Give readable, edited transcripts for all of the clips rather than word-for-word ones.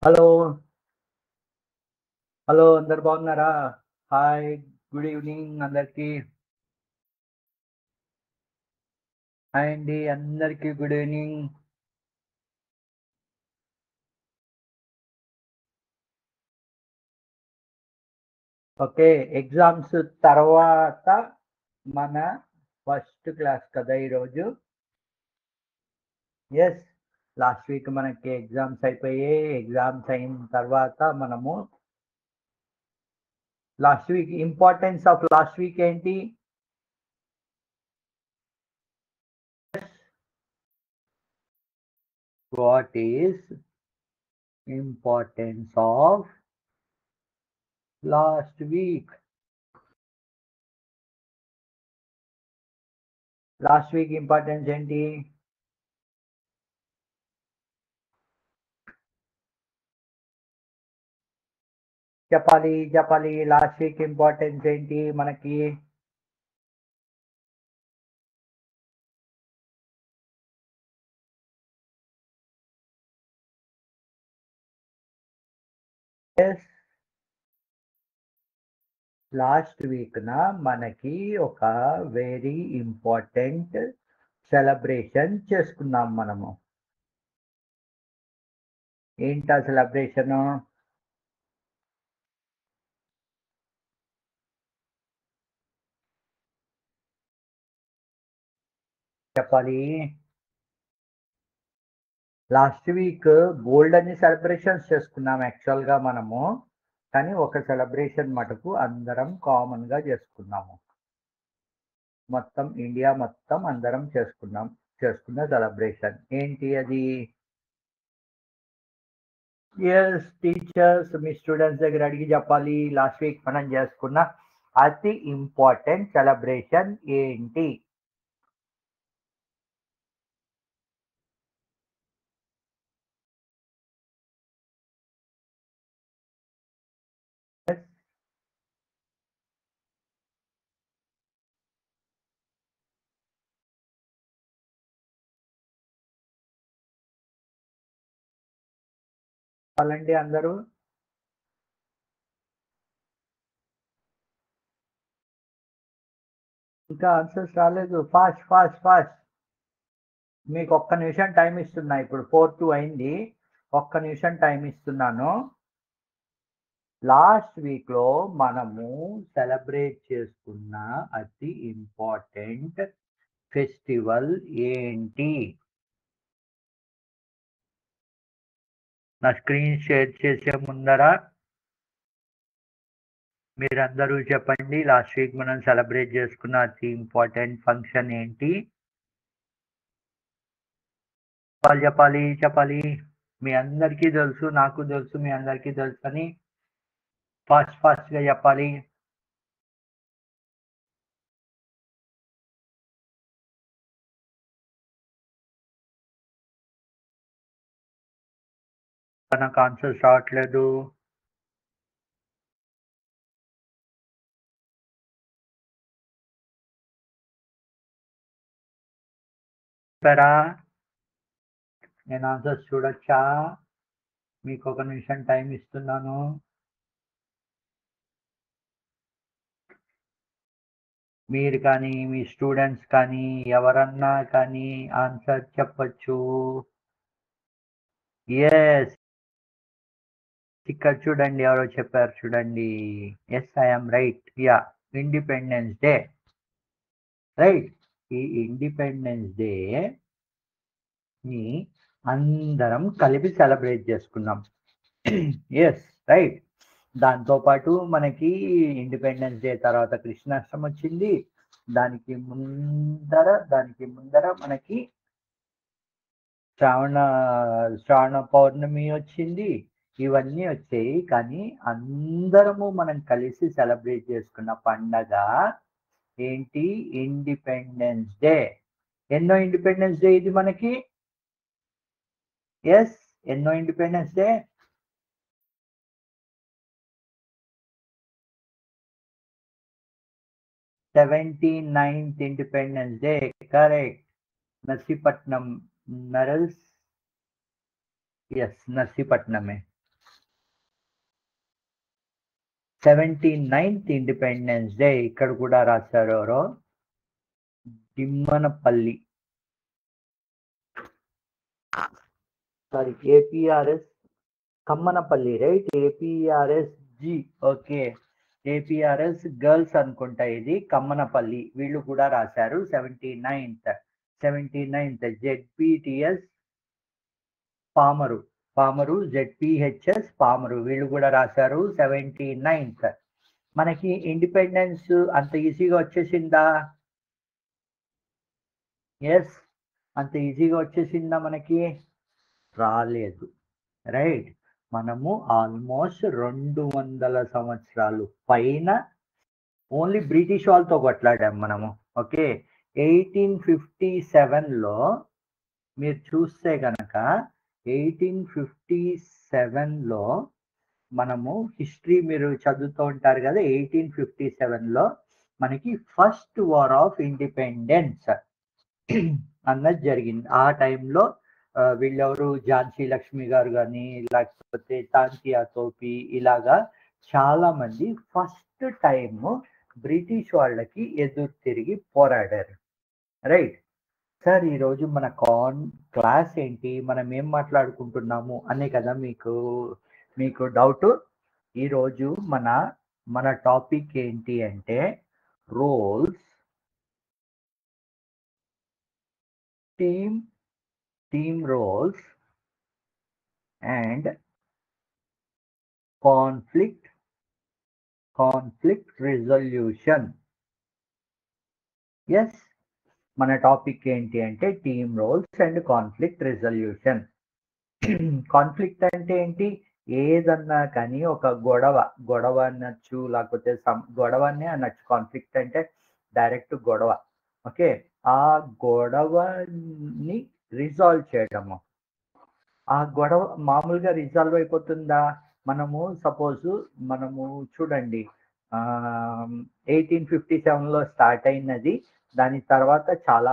Hello. Hello అందరు బాగున్నారా? Hi. Good evening అందరికి. హాయ్ అండి అందరికి గుడ్ ఈవినింగ్. ఓకే. ఎగ్జామ్స్ తర్వాత మన ఫస్ట్ క్లాస్ కదా ఈరోజు. ఎస్. లాస్ట్ వీక్ మనకి ఎగ్జామ్స్ అయిపోయాయి. ఎగ్జామ్స్ అయిన తర్వాత మనము last week importance of last week ఏంటి? What is importance of last week? Last week importance ఏంటి? చెప్పాలి. లాస్ట్ వీక్ ఇంపార్టెన్స్ ఏంటి మనకి? ఎస్. లాస్ట్ వీక్న మనకి ఒక వెరీ ఇంపార్టెంట్ సెలబ్రేషన్ చేసుకున్నాం మనము. ఏంటా సెలబ్రేషను? చెప్పాలి. లాస్ట్ వీక్ బోల్డ్ అన్ని సెలబ్రేషన్స్ చేసుకున్నాం యాక్చువల్గా మనము. కానీ ఒక సెలబ్రేషన్ మటుకు అందరం కామన్గా చేసుకున్నాము. మొత్తం ఇండియా మొత్తం అందరం చేసుకున్న సెలబ్రేషన్ ఏంటి అది? ఎస్ టీచర్స్ మీ స్టూడెంట్స్ దగ్గర అడిగి చెప్పాలి. లాస్ట్ వీక్ మనం చేసుకున్న అతి ఇంపార్టెంట్ సెలబ్రేషన్ ఏంటి? చెప్పాలండి అందరూ. ఇంకా ఆన్సర్స్ రాలేదు. ఫాస్ట్. మీకు ఒక్క నిమిషం టైం ఇస్తున్నా. ఇప్పుడు 4-2 అయింది. ఒక్క నిమిషం టైం ఇస్తున్నాను. లాస్ట్ వీక్లో మనము సెలబ్రేట్ చేసుకున్న అతి ఇంపార్టెంట్ ఫెస్టివల్ ఏంటి? నా స్క్రీన్ షేర్ చేసే ముందర మీరందరూ చెప్పండి. లాస్ట్ వీక్ మనం సెలబ్రేట్ చేసుకున్న అతి ఇంపార్టెంట్ ఫంక్షన్ ఏంటి? చెప్పాలి. మీ అందరికీ తెలుసు, నాకు తెలుసు, మీ అందరికీ తెలుసు అని ఫాస్ట్గా చెప్పాలి. నాకు ఆన్సర్స్ రావట్లేదు. చెప్పారా? నేను ఆన్సర్స్ చూడొచ్చా? మీకు ఒక నిమిషం టైం ఇస్తున్నాను. మీరు కానీ మీ స్టూడెంట్స్ కానీ ఎవరన్నా కానీ ఆన్సర్ చెప్పచ్చు. ఎస్. ఇక్కడ చూడండి ఎవరో చెప్పారు చూడండి. Yes I'm right. Yeah, independence day. Right. ఈ ఇండిపెండెన్స్ డే ని అందరం కలిపి సెలబ్రేట్ చేసుకున్నాం. Yes right. దాంతోపాటు మనకి ఇండిపెండెన్స్ డే తర్వాత కృష్ణాష్టమి వచ్చింది. దానికి ముందర మనకి శ్రావణ పౌర్ణమి వచ్చింది. ఇవన్నీ వచ్చాయి. కానీ అందరము మనం కలిసి సెలబ్రేట్ చేసుకున్న పండగ ఏంటి? Independence Day. ఎన్నో ఇండిపెండెన్స్ డే ఇది మనకి? ఎస్, ఎన్నో Independence Day? 79th Independence Day. Correct. Narsipatnam. నరల్స్. ఎస్, నర్సీపట్నమే. 79th ఇండిపెండెన్స్ డే ఇక్కడ కూడా రాశారు ఎవరో, Thimmanapalli, sorry APRS Kammanapalli, right, APRS G, okay, APRS girls అనుకుంటా ఇది, కమ్మనపల్లి, వీళ్ళు కూడా రాశారు 79th జెడ్పిటిఎస్ పామరు జెడ్పిహెచ్ఎస్ పామరు, వీళ్ళు కూడా రాశారు 79th. మనకి ఇండిపెండెన్స్ అంత ఈజీగా వచ్చేసిందా? ఎస్, అంత ఈజీగా వచ్చేసిందా? మనకి రాలేదు, రైట్. మనము ఆల్మోస్ట్ 200 సంవత్సరాలు పైన ఓన్లీ బ్రిటిష్ వాళ్ళతో కొట్లాడాం మనము. ఓకే, 1857లో మీరు చూస్తే కనుక 1857లో మనము హిస్టరీ మీరు చదువుతూ ఉంటారు కదా, 1857లో మనకి ఫస్ట్ వార్ ఆఫ్ ఇండిపెండెన్స్ అన్నది జరిగింది. ఆ టైంలో వీళ్ళెవరు, ఝాన్సీ లక్ష్మి గారు కానీ, లేకపోతే తాంతియా తోపి, ఇలాగా చాలా మంది ఫస్ట్ టైం బ్రిటిష్ వాళ్ళకి ఎదురు తిరిగి పోరాడారు, రైట్. సార్ ఈరోజు మన క్లాస్ ఏంటి, మనం ఏం మాట్లాడుకుంటున్నాము అనే కదా మీకు డౌట్. ఈరోజు మన టాపిక్ ఏంటి అంటే roles, team roles and conflict resolution. Yes, మన టాపిక్ ఏంటి అంటే team roles and conflict resolution. Conflict అంటే ఏంటి? ఏదన్నా కానీ ఒక గొడవ అనొచ్చు, లేకపోతే గొడవనే అనొచ్చు. కాన్ఫ్లిక్ట్ అంటే డైరెక్ట్ గొడవ. ఓకే, ఆ గొడవని రిజాల్వ్ చేయడము. ఆ గొడవ మామూలుగా రిజాల్వ్ అయిపోతుందా? మనము చూడండి, 1857లో స్టార్ట్ అయినది. దాని తర్వాత చాలా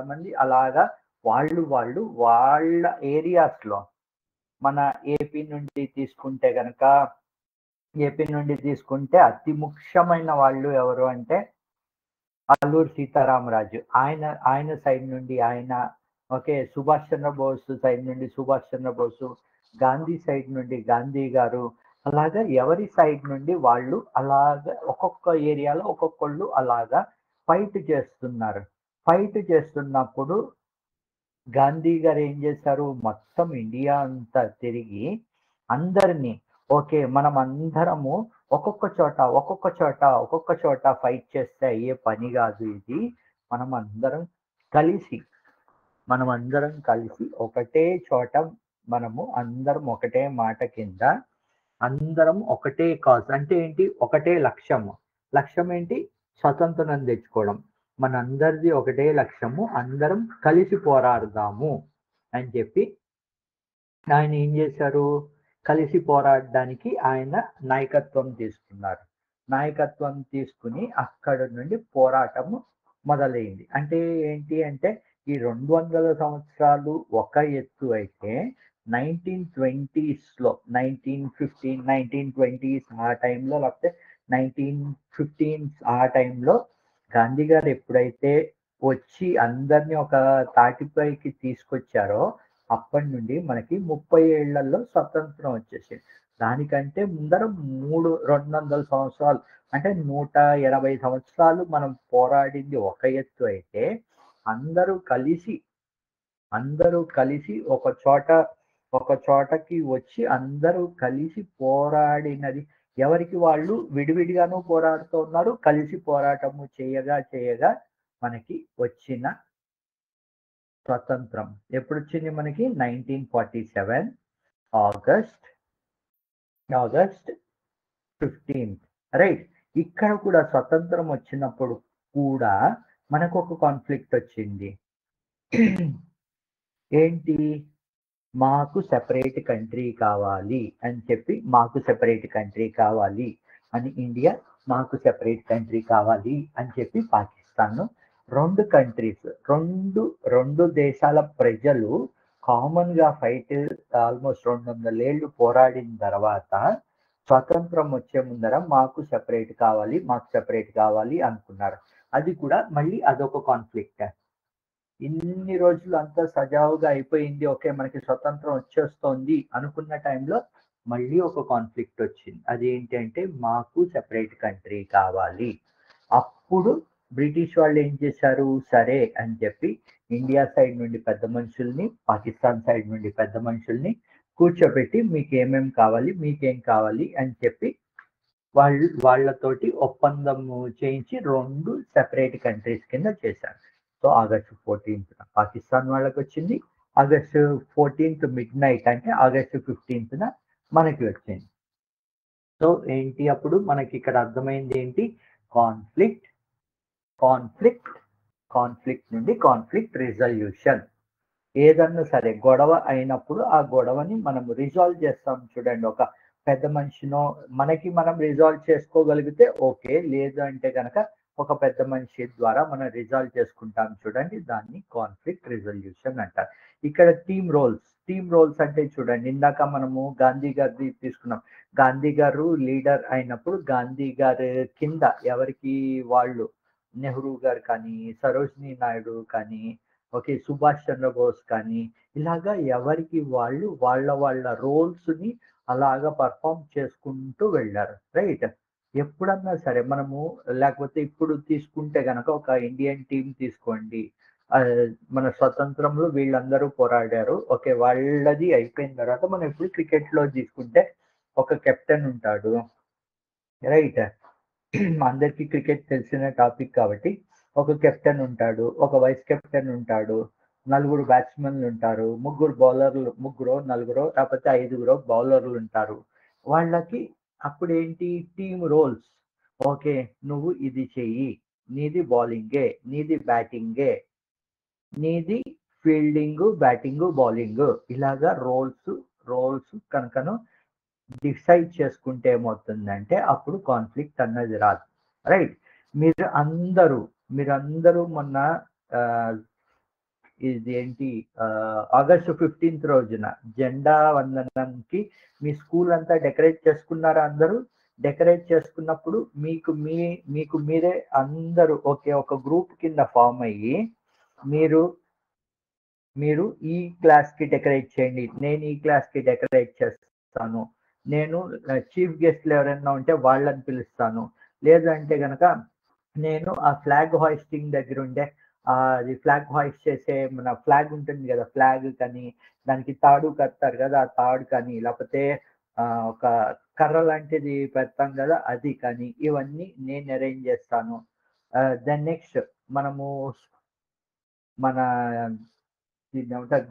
మంది అలాగా వాళ్ళ ఏరియాస్లో, మన ఏపీ నుండి తీసుకుంటే అతి ముఖ్యమైన వాళ్ళు ఎవరు అంటే అల్లూరి సీతారామరాజు. ఆయన సైడ్ నుండి ఆయన, ఓకే, సుభాష్ చంద్రబోస్ సైడ్ నుండి సుభాష్ చంద్రబోసు, గాంధీ సైడ్ నుండి గాంధీ గారు, అలాగా ఎవరి సైడ్ నుండి వాళ్ళు అలాగా ఒక్కొక్క ఏరియాలో ఒక్కొక్కళ్ళు అలాగా ఫైట్ చేస్తున్నప్పుడు గాంధీ గారు ఏం చేశారు? మొత్తం ఇండియా అంతా తిరిగి అందరినీ, ఓకే, మనం అందరము ఒక్కొక్క చోట ఫైట్ చేస్తే అయ్యే పని కాదు ఇది. మనం అందరం కలిసి ఒకటే చోట, మనము అందరం ఒకటే మాట కింద, అందరం ఒకటే కాజ్ అంటే ఏంటి? ఒకటే లక్ష్యం ఏంటి? స్వతంత్రం తెచ్చుకోవడం. మనందరిది ఒకటే లక్ష్యము, అందరం కలిసి పోరాడదాము అని చెప్పి ఆయన ఏం చేశారు? కలిసి పోరాడడానికి ఆయన నాయకత్వం తీసుకుని అక్కడ నుండి పోరాటము మొదలైంది. అంటే ఏంటి అంటే ఈ 200 సంవత్సరాలు ఒక ఎత్తు అయితే 1920s 1920s ఆ టైంలో, లేకపోతే 1915s ఆ టైంలో గాంధీ గారు ఎప్పుడైతే వచ్చి అందరినీ ఒక తాటిపైకి తీసుకొచ్చారో అప్పటి నుండి మనకి 30 ఏళ్లలో స్వతంత్రం వచ్చేసింది. దానికంటే ముందర 200 సంవత్సరాలు అంటే 180 సంవత్సరాలు మనం పోరాడింది ఒక ఎత్తు అయితే, అందరూ కలిసి ఒక చోటకి వచ్చి అందరూ కలిసి పోరాడినది, ఎవరికి వాళ్ళు విడివిడిగాను పోరాడుతూ ఉన్నారు, కలిసి పోరాటము చేయగా మనకి వచ్చిన స్వతంత్రం ఎప్పుడు వచ్చింది? మనకి 1947 ఆగస్ట్ 15th, రైట్. ఇక్కడ కూడా స్వతంత్రం వచ్చినప్పుడు కూడా మనకు ఒక కాన్ఫ్లిక్ట్ వచ్చింది. ఏంటి? మాకు సెపరేట్ కంట్రీ కావాలి అని చెప్పి, ఇండియా మాకు సెపరేట్ కంట్రీ కావాలి అని చెప్పి పాకిస్తాన్, రెండు దేశాల ప్రజలు కామన్ గా ఫైట్ ఆల్మోస్ట్ 200 ఏళ్ళు పోరాడిన తర్వాత స్వతంత్రం వచ్చే ముందర మాకు సెపరేట్ కావాలి, మాకు సెపరేట్ కావాలి అనుకున్నారు. అది కూడా మళ్ళీ అదొక కాన్‌ఫ్లిక్ట్. ఇన్ని రోజులు అంతా సజావుగా అయిపోయింది. ఓకే. మనకి స్వతంత్రం వచ్చేస్తోంది అనుకున్న టైంలో మళ్ళీ ఒక కాన్‌ఫ్లిక్ట్ వచ్చింది. అదేంటి అంటే మాకు సెపరేట్ కంట్రీ కావాలి. అప్పుడు బ్రిటిష్ వాళ్ళు ఏం చేశారు? సరే అని చెప్పి ఇండియా సైడ్ నుండి పెద్ద మనుషుల్ని, పాకిస్తాన్ సైడ్ నుండి పెద్ద మనుషుల్ని కూర్చోబెట్టి మీకేమేం కావాలి? మీకేం కావాలి? అని చెప్పి వాళ్ళతోటి ఒప్పందము చేయించి 2 సెపరేట్ కంట్రీస్ కింద చేశారు. సో, ఆగస్టు 14థ్ పాకిస్తాన్ వాళ్ళకొచ్చింది. ఆగస్టు 14థ్ మిడ్‌నైట్ అంటే ఆగస్టు 15థ్ మనకి వచ్చింది. సో, ఏంటి అప్పుడు మనకిక్కడ అర్థమైందేంటి? కాన్‌ఫ్లిక్ట్, కాన్‌ఫ్లిక్ట్, కాన్‌ఫ్లిక్ట్ నుండి కాన్‌ఫ్లిక్ట్ రిజల్యూషన్. ఏదన్నా సరే గొడవ అయినప్పుడు ఆ గొడవని మనం రిజాల్వ్ చేస్తాం చూడండి. ఒక పెద్ద మనిషినో మనకి మనం రిజాల్వ్ చేసుకోగలిగితే ఓకే. లేదు అంటే గనక ఒక పెద్ద మనిషి ద్వారా మనం రిజాల్వ్ చేసుకుంటాం చూడండి. దాన్ని కాన్‌ఫ్లిక్ట్ రిజల్యూషన్ అంటారు. ఇక్కడ టీమ్ రోల్స్ అంటే చూడండి ఇందాక మనము గాంధీ గారిది తీసుకున్నాం. గాంధీ గారు లీడర్ అయినప్పుడు గాంధీ గారి కింద ఎవరికి వాళ్ళు నెహ్రూ గారు కానీ, సరోజినీ నాయుడు కానీ ఓకే. 'సుభాష్ చంద్రబోస్' కానీ, ఇలాగా ఎవరికి వాళ్ళు వాళ్ళ రోల్స్‌ని అలాగా పెర్ఫార్మ్ చేసుకుంటూ వెళ్లారు. రైట్. ఎప్పుడన్నా సరే మనము లేకపోతే ఇప్పుడు తీసుకుంటే గనక ఒక ఇండియన్ టీమ్ తీసుకోండి. ఆహ్, మన స్వతంత్రంలో వీళ్ళందరూ పోరాడారు. ఓకే. వాళ్ళది అయిపోయిన తర్వాత మనం ఇప్పుడు క్రికెట్‌లో తీసుకుంటే ఒక కెప్టెన్ ఉంటాడు. రైట్. అందరికీ క్రికెట్ తెలిసిన టాపిక్ కాబట్టి ఒక కెప్టెన్ ఉంటాడు. ఒక వైస్ కెప్టెన్ ఉంటాడు. నలుగురు బ్యాట్స్‌మెన్‌లుంటారు. ముగ్గురు బౌలర్‌లు నలుగురో లేకపోతే ఐదుగురో బౌలర్‌లుంటారు. వాళ్ళకి అప్పుడేంటి టీమ్ రోల్స్. ఓకే. నువ్వు ఇది చెయ్యి. నీది బౌలింగే. నీది బ్యాటింగే. నీది ఫీల్డింగు, బ్యాటింగు, బౌలింగు. ఇలాగా రోల్స్ కనుకను డిసైడ్ చేసుకుంటే ఏమవుతుందంటే అప్పుడు కాన్‌ఫ్లిక్ట్ అన్నది రాదు. రైట్. మీరు అందరూ మీరందరూ మొన్న ఆహ్, ఇదేంటి ఆగస్టు 15థ్ రోజున జెండా వందనంకి మీ స్కూల్ అంతా డెకరేట్ చేసుకున్నారా అందరూ? డెకరేట్ చేసుకున్నప్పుడు మీకు మీరే అందరూ ఓకే. ఒక గ్రూప్ కింద ఫార్మ్ అయ్యి మీరు మీరు ఈ క్లాస్‌కి డెకరేట్ చేయండి. నేను ఈ క్లాస్‌కి డెకరేట్ చేస్తాను. నేను చీఫ్ గెస్ట్‌లు ఎవరైనా ఉంటే వాళ్ళని పిలుస్తాను. లేదు అంటే గనక నేను ఆ ఫ్లాగ్ హోయిస్టింగ్ దగ్గరుండే అది ఫ్లాగ్ హోయిస్ట్ చేసే మన ఫ్లాగ్ ఉంటుంది గదా! ఫ్లాగ్ కానీ, దానికి తాడు కడతారు గదా! ఆ తాడు కానీ, లేపోతే ఒక కర్ర లాంటిది పెడతాం గదా! అది కానీ, ఇవన్నీ నేను అరేంజ్ జేస్తాను. దెన్ నెక్స్ట్ మనము మన దీన్నేమంటారు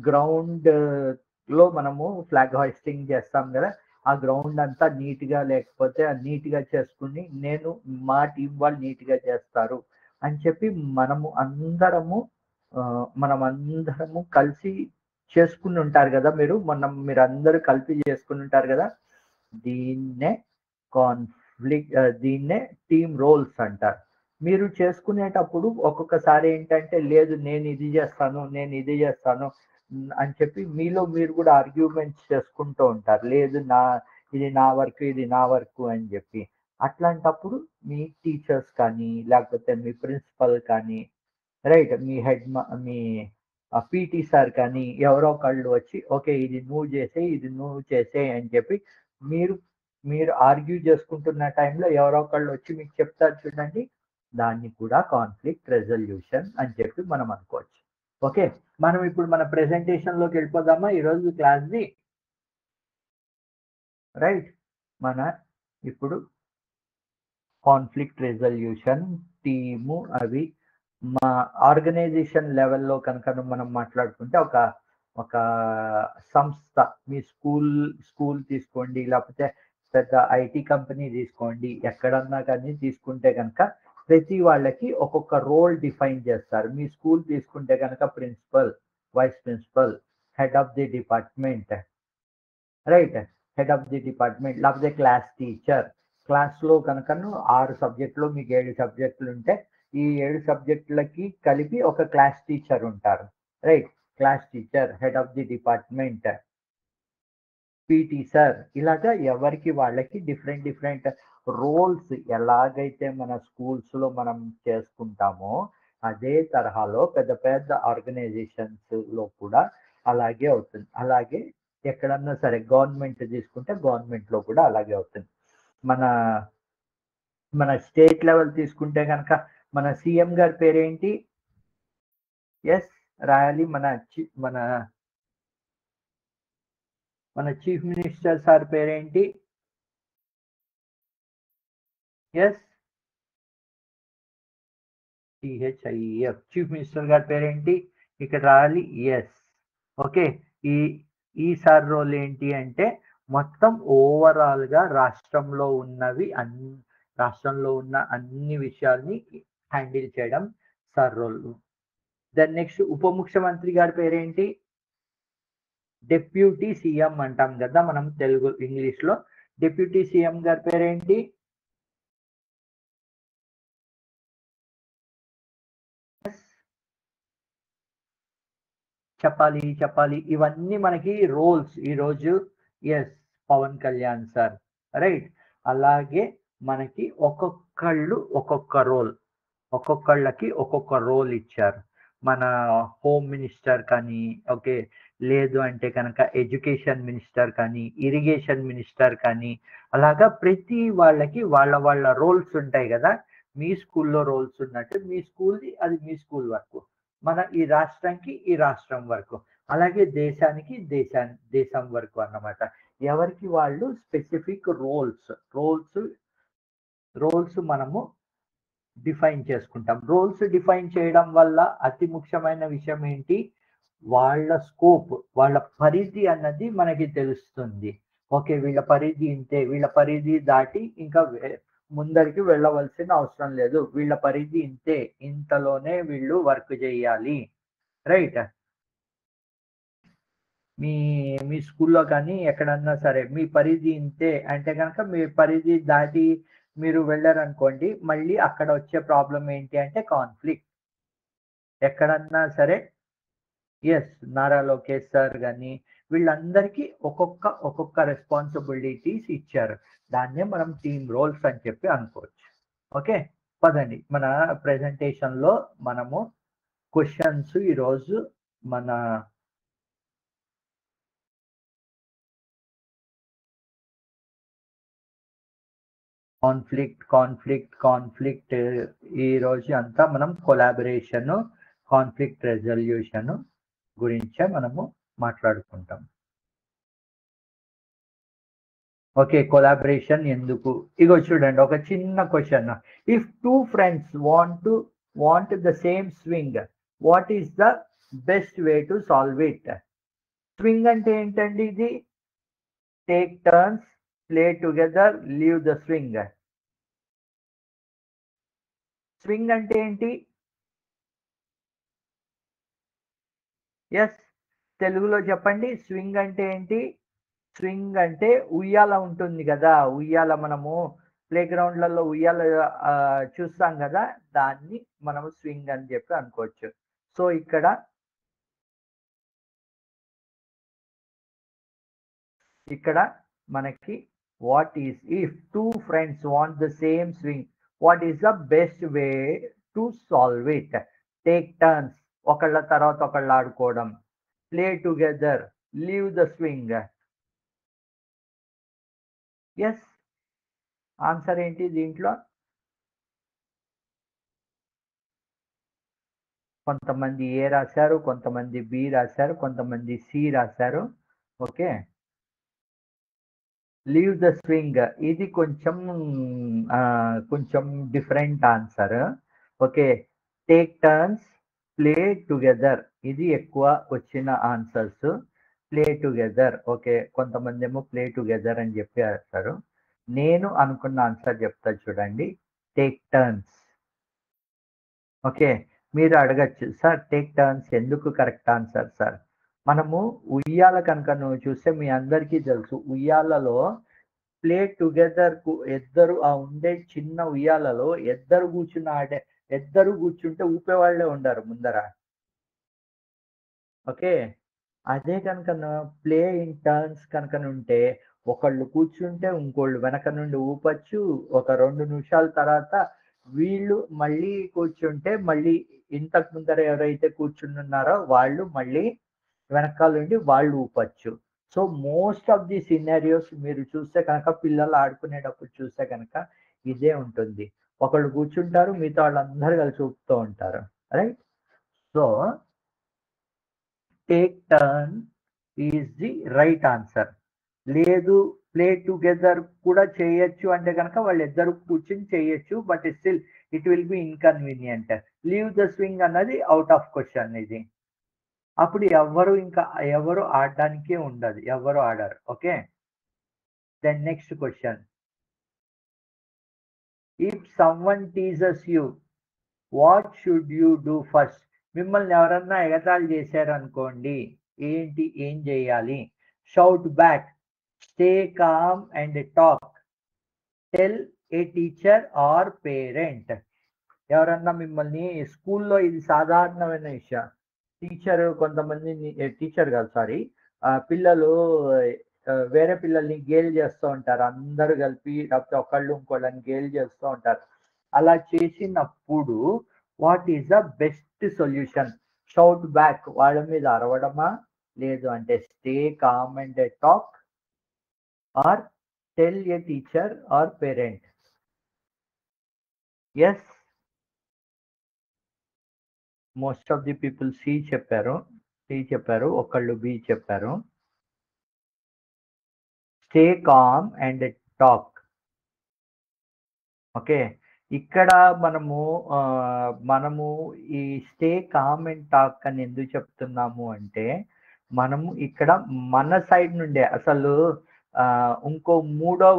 గ్రౌండ్‌లో మనము ఫ్లాగ్ హోయిస్టింగ్ చేస్తాం గదా! ఆ గ్రౌండ్ అంతా నీట్‌గా లేకపోతే నీట్‌గా చేసుకొని మా టీమ్ వాళ్ళు నీట్‌గా చేస్తారు అని చెప్పి మనమందరము కలిసి చేసుకునుంటారు గదా! మీరందరూ కలిపి చేసుకునుంటారు గదా! దీన్నే దీన్నే టీమ్ రోల్స్ అంటారు. మీరు చేసుకునేటప్పుడు ఒక్కొక్కసారి ఏంటంటే, లేదు నేనిది జేస్తాను, నేనిది జేస్తాను అని చెప్పి మీలో మీరు గూడా ఆర్గ్యుమెంట్స్ చేసుకుంటూ ఉంటారు. లేదు ఇది నా వర్క్, ఇది నా వర్కు అని జెప్పి. అట్లాంటప్పుడు మీ టీచర్స్ కానీ, లేకపోతే మీ ప్రిన్సిపల్ కానీ, రైట్ మీ పీటీ సార్ కానీ ఎవరో ఒకళ్ళు వచ్చి, ఓకే. ఇది నువ్వు జేసేయి, ఇది నువ్వు చేసేయి అని చెప్పి మీరు మీరు ఆర్గ్యూ చేసుకుంటున్న టైంలో ఎవరో ఒకళ్ళు వచ్చి మీకు చెప్తారు చూడండి. దాన్ని కూడా కాన్‌ఫ్లిక్ట్ రెజల్యూషన్ అని చెప్పి మనం అనుకోవచ్చు. ఓకే. మనం ఇప్పుడు మన ప్రెజెంటేషన్‌లోకి వెళ్ళిపోదామా ఈరోజు క్లాస్‌ది? రైట్. మన ఇప్పుడు కాన్‌ఫ్లిక్ట్ రెజల్యూషన్, టీము అవి మా ఆర్గనైజేషన్ లెవెల్‌లో కనుక మనం మాట్లాడుకుంటే ఒక సంస్థ మీ స్కూల్ తీసుకోండి, లేకపోతే పెద్ద ఐటీ కంపెనీ తీసుకోండి. ఎక్కడన్నా గాని తీసుకుంటే గనక ప్రతి వాళ్ళకి ఒక్కొక్క రోల్ డిఫైన్ చేస్తారు. మీ స్కూల్ తీసుకుంటే గనక principal, vice principal, head of the department right. Head of the department లేకపోతే క్లాస్ టీచర్. క్లాస్‌లో గనకను 6 సబ్జెక్ట్‌లు మీకు 7 సబ్జెక్ట్‌లుంటే, ఈ 7 సబ్జెక్ట్‌లకి కలిపి ఒక క్లాస్ టీచర్ ఉంటారు. Right. Class teacher, head of the department. PT sir. ఇలాగా ఎవరికి వాళ్ళకి డిఫరెంట్ రోల్స్ ఎలాగైతే మన స్కూల్స్‌లో మనం చేసుకుంటామో, అదే తరహాలో పెద్ద పెద్ద ఆర్గనైజేషన్స్‌లో కూడా అలాగే అవుతుంది. అలాగే ఎక్కడన్నా సరే గవర్నమెంట్ తీసుకుంటే గవర్నమెంట్‌లో కూడా అలాగే అవుతుంది. మన మన స్టేట్ లెవెల్ తీసుకుంటే గనక మన సీఎం గారి పేరేంటి? యెస్, రాయాలి. మన చీఫ్ మినిస్టర్ సార్ పేరేంటి? యెస్, టీహెచ్ఐఎఫ్. చీఫ్ మినిస్టర్ గారి పేరేంటి? ఇక్కడ రాయాలి యెస్. ఓకే. ఈ ఈ సార్ రోల్ ఏంటి అంటే మొత్తం ఓవరాల్‌గా రాష్ట్రంలో ఉన్న అన్ని విషయాల్ని హ్యాండిల్ చేయడం సార్ రోల్. దెన్ నెక్స్ట్ ఉప ముఖ్యమంత్రి గారి పేరేంటి? డిప్యూటీ సీఎం అంటాం గదా! మనం ఇంగ్లీష్‌లో. డిప్యూటీ సీఎం గారి పేరేంటి? చెప్పాలి. ఇవన్నీ మనకి రోల్స్ ఈరోజు. Yes, Pawan Kalyan sir. Right. అలాగే మనకి ఒక్కొక్కళ్ళకి ఒక్కొక్క రోల్ ఇచ్చారు. మన హోమ్ మినిస్టర్ కానీ, ఓకే. లేదు అంటే కనుక ఎడ్యుకేషన్ మినిస్టర్ కానీ, ఇరిగేషన్ మినిస్టర్ కానీ, అలాగా ప్రతి వాళ్ళకి వాళ్ళ రోల్స్ ఉంటాయి గదా! మీ స్కూల్‌లో రోల్స్ ఉన్నట్టు మీ స్కూల్‌ది అది మీ స్కూల్ వరకు. మన ఈ రాష్ట్రానికి ఈ రాష్ట్రం వరకు. అలాగే దేశం వరకు అన్నమాట. ఎవరికి వాళ్ళు స్పెసిఫిక్ రోల్స్ మనము డిఫైన్ చేసుకుంటాం. రోల్స్ డిఫైన్ చేయడం వల్ల అతి ముఖ్యమైన విషయం ఏంటి? వాళ్ళ స్కోప్, వాళ్ళ పరిధి అన్నది మనకి తెలుస్తుంది. ఓకే. వీళ్ళ పరిధి ఇంతే. వీళ్ళ పరిధి దాటి ఇంకా ముందరికి వెళ్ళవలసిన అవసరం లేదు. వీళ్ళ పరిధి ఇంతే. ఇంతలోనే వీళ్ళు వర్క్ చేయాలి. రైట్. మీ మీ స్కూల్‌లో కానీ ఎక్కడన్నా సరే మీ పరిధి ఇంతే అంటే గనక మీ పరిధి దాటి మీరు వెళ్లారనుకోండి, మళ్ళీ అక్కడ వచ్చే ప్రాబ్లమ్ ఏంటి అంటే కాన్‌ఫ్లిక్ట్. ఎక్కడన్నా సరే. యెస్. నారా లోకేష్ సార్ గాని వీళ్ళందరికీ ఒక్కొక్క రెస్పాన్సిబిలిటీస్ ఇచ్చారు. దాన్నే మనం టీమ్ రోల్స్ అని చెప్పి అనుకోవచ్చు. ఓకే. పదండి మన ప్రెజెంటేషన్‌లో మనము క్వెషన్స్ ఈరోజు మన కాన్ఫ్లిక్ట్ ఈరోజు అంతా మనం కొలాబరేషన్, కాన్ఫ్లిక్ట్ రెజల్యూషన్ గురించే మనము మాట్లాడుకుంటాం. ఓకే. కొలాబరేషన్ ఎందుకు? ఇగో చూడండి ఒక చిన్న question. If 2 friends want the same swing, what is the best way to solve it? Swing అంటే ఏంటండి ఇది? Take turns, play together, leave the swing. Swing అంటే ఏంటి? యెస్. తెలుగులో చెప్పండి. స్వింగ్ అంటే ఏంటి? స్వింగ్ అంటే ఉయ్యాల ఉంటుంది గదా! ఉయ్యాల మనము ప్లే గ్రౌండ్‌లలో ఉయ్యాల చూస్తాం గదా! దాన్ని మనము స్వింగ్ అని చెప్పి అనుకోవచ్చు. సో, ఇక్కడ మనకి what is if 2 friends want the same swing, what is the best way to solve it? Take turns, ఒకళ్ళ తర్వాత ఒకళ్ళు ఆడుకోవడం. Play together, leave the swing. Yes. Answer ఏంటి దీంట్లో? కొంతమంది ఏ రాశారు, కొంతమంది బి రాశారు, కొంతమంది సి రాశారు. ఓకే. లీవ్ ద స్వింగ్ ఇది కొంచెం different answer. Okay. Take turns, play together ఇది ఎక్కువ వచ్చిన ఆన్సర్స్. Play together. ఓకే. కొంతమందేమో ప్లే టుగెదర్ అని చెప్పి రాస్తారు. నేను అనుకున్న ఆన్సర్ చెప్తా చూడండి. Take turns. ఓకే. మీరు అడగొచ్చు, సార్ టేక్ టర్న్స్ ఎందుకు కరెక్ట్ ఆన్సర్ సార్? మనము ఉయ్యాల కనుక నువ్వు చూస్తే మీ అందరికీ తెలుసు. ఉయ్యాలలో ప్లే టుగెదర్‌కు ఆ ఉండే చిన్న ఉయ్యాలలో ఇద్దరు కూర్చుంటే ఊపేవాళ్ళే ఉండరు ముందర. ఓకే. అదే కనుక ప్లే ఇన్ టర్న్స్ కనుక ఉంటే ఒకళ్ళు కూర్చుంటే ఇంకోళ్ళు వెనక నుండి ఊపొచ్చు. ఒక 2 నిమిషాల తర్వాత వీళ్ళు మళ్ళీ కూర్చుంటే మళ్ళీ ఇంతకు ముందర ఎవరైతే కూర్చునున్నారో వాళ్ళు మళ్ళీ వెనకాల నుండి వాళ్ళు ఊపొచ్చు. So, most of the scenarios మీరు చూస్తే కనుక పిల్లలు ఆడుకునేటప్పుడు చూస్తే గనక ఇదే ఉంటుంది. ఒకళ్ళు కూర్చుంటారు. మిగతా వాళ్ళందరూ కలిసి ఊపుతూ ఉంటారు. Right? So, take turn is the right answer. లేదు ప్లే టుగెదర్ కూడా చేయొచ్చు అంటే గనక వాళ్ళిద్దరూ కూర్చొని చేయొచ్చు. But still it will be inconvenient. Leave the swing అన్నది ఔట్ ఆఫ్ క్వెషన్ ఇది. అప్పుడు ఎవరు ఆడడానికే ఉండదు. ఎవరు ఆడరు. Okay. Then next question. If someone teases you what should you do first? మిమ్మల్ని ఎవరన్నా ఎగతాళి చేశారనుకోండి. ఏం చేయాలి? Shout back, stay calm and talk, tell a teacher or parent. ఎవరన్నా మిమ్మల్ని స్కూల్లో ఇది సాధారణమైన విషయం. టీచర్ కాదు సారీ. పిల్లలు వేరే పిల్లల్ని గేలి చేస్తూ ఉంటారు. అందరూ కలిపి లేకపోతే ఒకళ్ళు ఇంకోళ్ళని గేలి చేస్తూ ఉంటారు. అలా చేసినప్పుడు what is the best solution? Shout back వాళ్ళ మీద అరవడమా? లేదు అంటే stay calm and talk or tell a teacher or parent. Yes. Most of the people C చెప్పారు. ఒకళ్ళు బి చెప్పారు. Stay calm and talk. Okay. ఇక్కడ మనము ఈ స్టే కామ్ అండ్ టాక్ అని ఎందుకు చెప్తున్నాము అంటే, మనము ఇక్కడ మన సైడ్ నుండే అసలు ఇంకో మూడో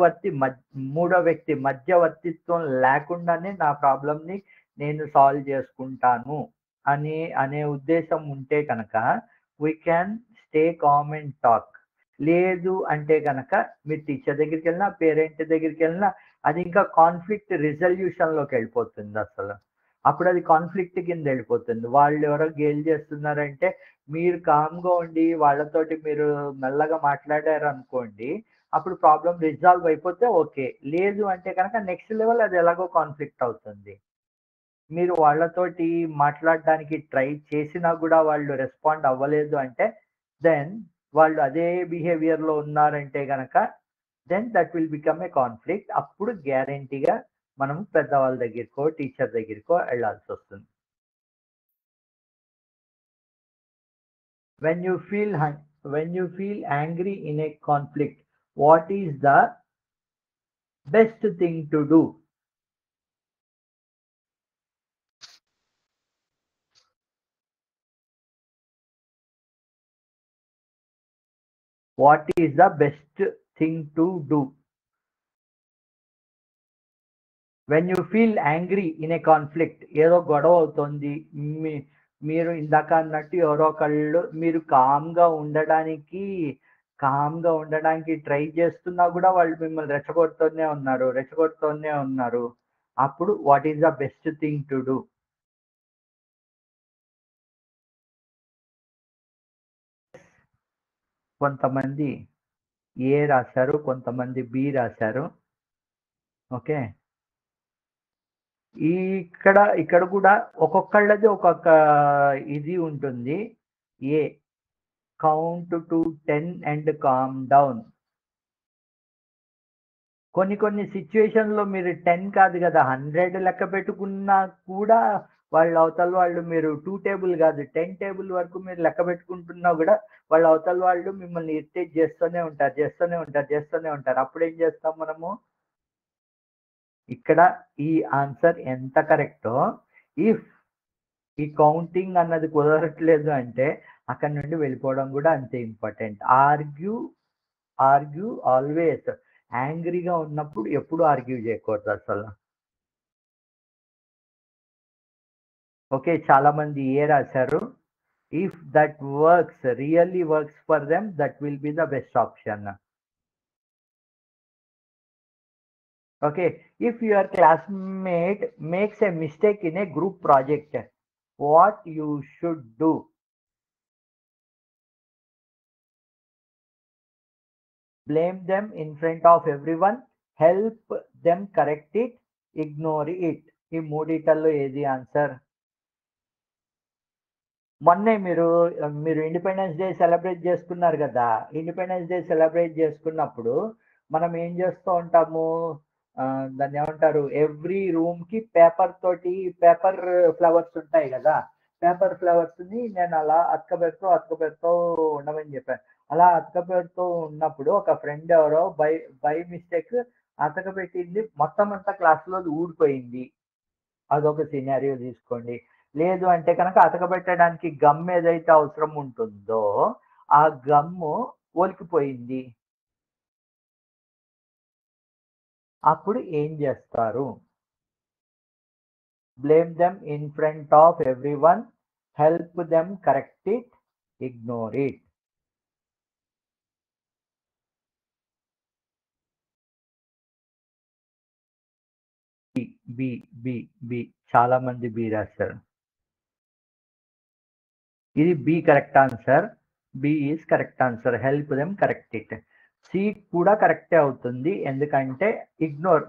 వ్యక్తి మధ్యవర్తిత్వం లేకుండానే నా ప్రాబ్లమ్‌ని నేను సాల్వ్ చేసుకుంటాను అనే ఉద్దేశం ఉంటే కనుక we can stay calm and talk. లేదు అంటే గనక మీరు టీచర్ దగ్గరికెళ్ళినా, పేరెంట్ దగ్గరికెళ్ళినా అది ఇంకా కాన్ఫ్లిక్ట్ రిజల్యూషన్‌లోకి వెళ్ళిపోతుంది అసలు. అప్పుడు అది కాన్ఫ్లిక్ట్ కింద వెళ్ళిపోతుంది. వాళ్ళెవరో గేలి చేస్తున్నారంటే, మీరు కామ్‌గా ఉండి వాళ్ళతోటి మీరు మెల్లగా మాట్లాడారనుకోండి, అప్పుడు ప్రాబ్లమ్ రిజాల్వ్ అయిపోతే ఓకే. లేదు అంటే గనక నెక్స్ట్ లెవెల్ అది ఎలాగో కాన్ఫ్లిక్ట్ అవుతుంది. మీరు వాళ్ళతోటి మాట్లాడడానికి ట్రై చేసినా గూడా వాళ్ళు రెస్పాండ్ అవ్వలేదు అంటే, దెన్ వాళ్ళు అదే బిహేవియర్‌లో ఉన్నారంటే గనక then that will become a conflict. అప్పుడు గ్యారంటీగా మనం పెద్దవాళ్ళ దగ్గరికో, టీచర్ దగ్గరికో ఎళ్ళాల్సొస్తుంది. When you feel when you feel angry in a conflict, what is the best thing to do? What is the best thing to do? When you feel angry in a conflict, ఏదో గొడవ అవుతోంది. మీ మీరు ఇందాక అన్నట్టు ఎవరో ఒకళ్ళు మీరు కామ్‌గా ఉండడానికి ట్రై చేస్తున్నా గూడా వాళ్ళు మిమ్మల్ని రెచ్చగొడుతూనే ఉన్నారు. అప్పుడు what is the best thing to do? కొంతమంది ఏ రాశారు, కొంతమంది బి రాశారు. ఓకే. ఇక్కడ కూడా ఒక్కొక్కళ్ళది ఒక్కొక్క ఇది ఉంటుంది. A count to 10 and calm down. కొన్ని సిట్యుయేషన్‌లో మీరు 10 కాదు గదా! 100 లెక్క పెట్టుకున్నా కూడా అవతల వాళ్ళు మీరు 2 టేబుల్ గాదు 10 టేబుల్ వరకు మీరు లెక్క పెట్టుకుంటున్నా గూడా అవతల వాళ్ళు మిమ్మల్ని ఇరిటేట్ చేస్తూనే ఉంటారు. అప్పుడేం చేస్తాం మనము? ఇక్కడ ఈ ఆన్సర్ ఎంత కరెక్టో ఇఫ్ ఈ కౌంటింగ్ అన్నది కుదరట్లేదు అంటే అక్కడి నుండి వెళ్ళిపోవడం గూడా అంతే ఇంపార్టెంట్. Argue always. యాంగ్రీగా ఉన్నప్పుడు ఎప్పుడు ఆర్గ్యూ చేయకూడదసల. ఓకే. చాలామంది ఏ రాశారు. If that really works for them that will be the best option. Okay. If your classmate makes a mistake in a group project, what you should do? Blame them in front of everyone, help them correct it, ignore it. ఈ మూడిటల్లో ఏది answer? మొన్నే మీరు independence day celebrate చేసుకున్నారు కదా! Independence day celebrate చేసుకున్నప్పుడు మనం ఏం చేస్తూ ఉంటాము, దాన్నేమంటారు, ఎవ్రీ రూమ్‌కి పేపర్ ఫ్లవర్స్ ఉంటాయి గదా! పేపర్ ఫ్లవర్స్‌ని నేను అలా అతకబెడుతూ ఉండమని చెప్పాను. అలా అతకబెడుతూ ఉన్నప్పుడు ఒక ఫ్రెండ్ ఎవరో బై మిస్టేక్ అతకబెట్టింది మొత్తం అంతా క్లాస్‌లో ఊడిపోయింది. అదొక సినారియో తీసుకోండి. లేదు అంటే కనుక అతకబెట్టడానికి గమ్ ఏదైతే అవసరం ఉంటుందో, ఆ గమ్ము ఒలికిపోయింది. అప్పుడు ఏం జేస్తారు? Blame them in front of everyone, help them correct it, ignore it. B, B, B, B. చాలా మంది బి రాశారు. ఇది B correct answer. B is correct answer. Help them correct it. C కూడా కరెక్టే అవుతుంది. ఎందుకంటే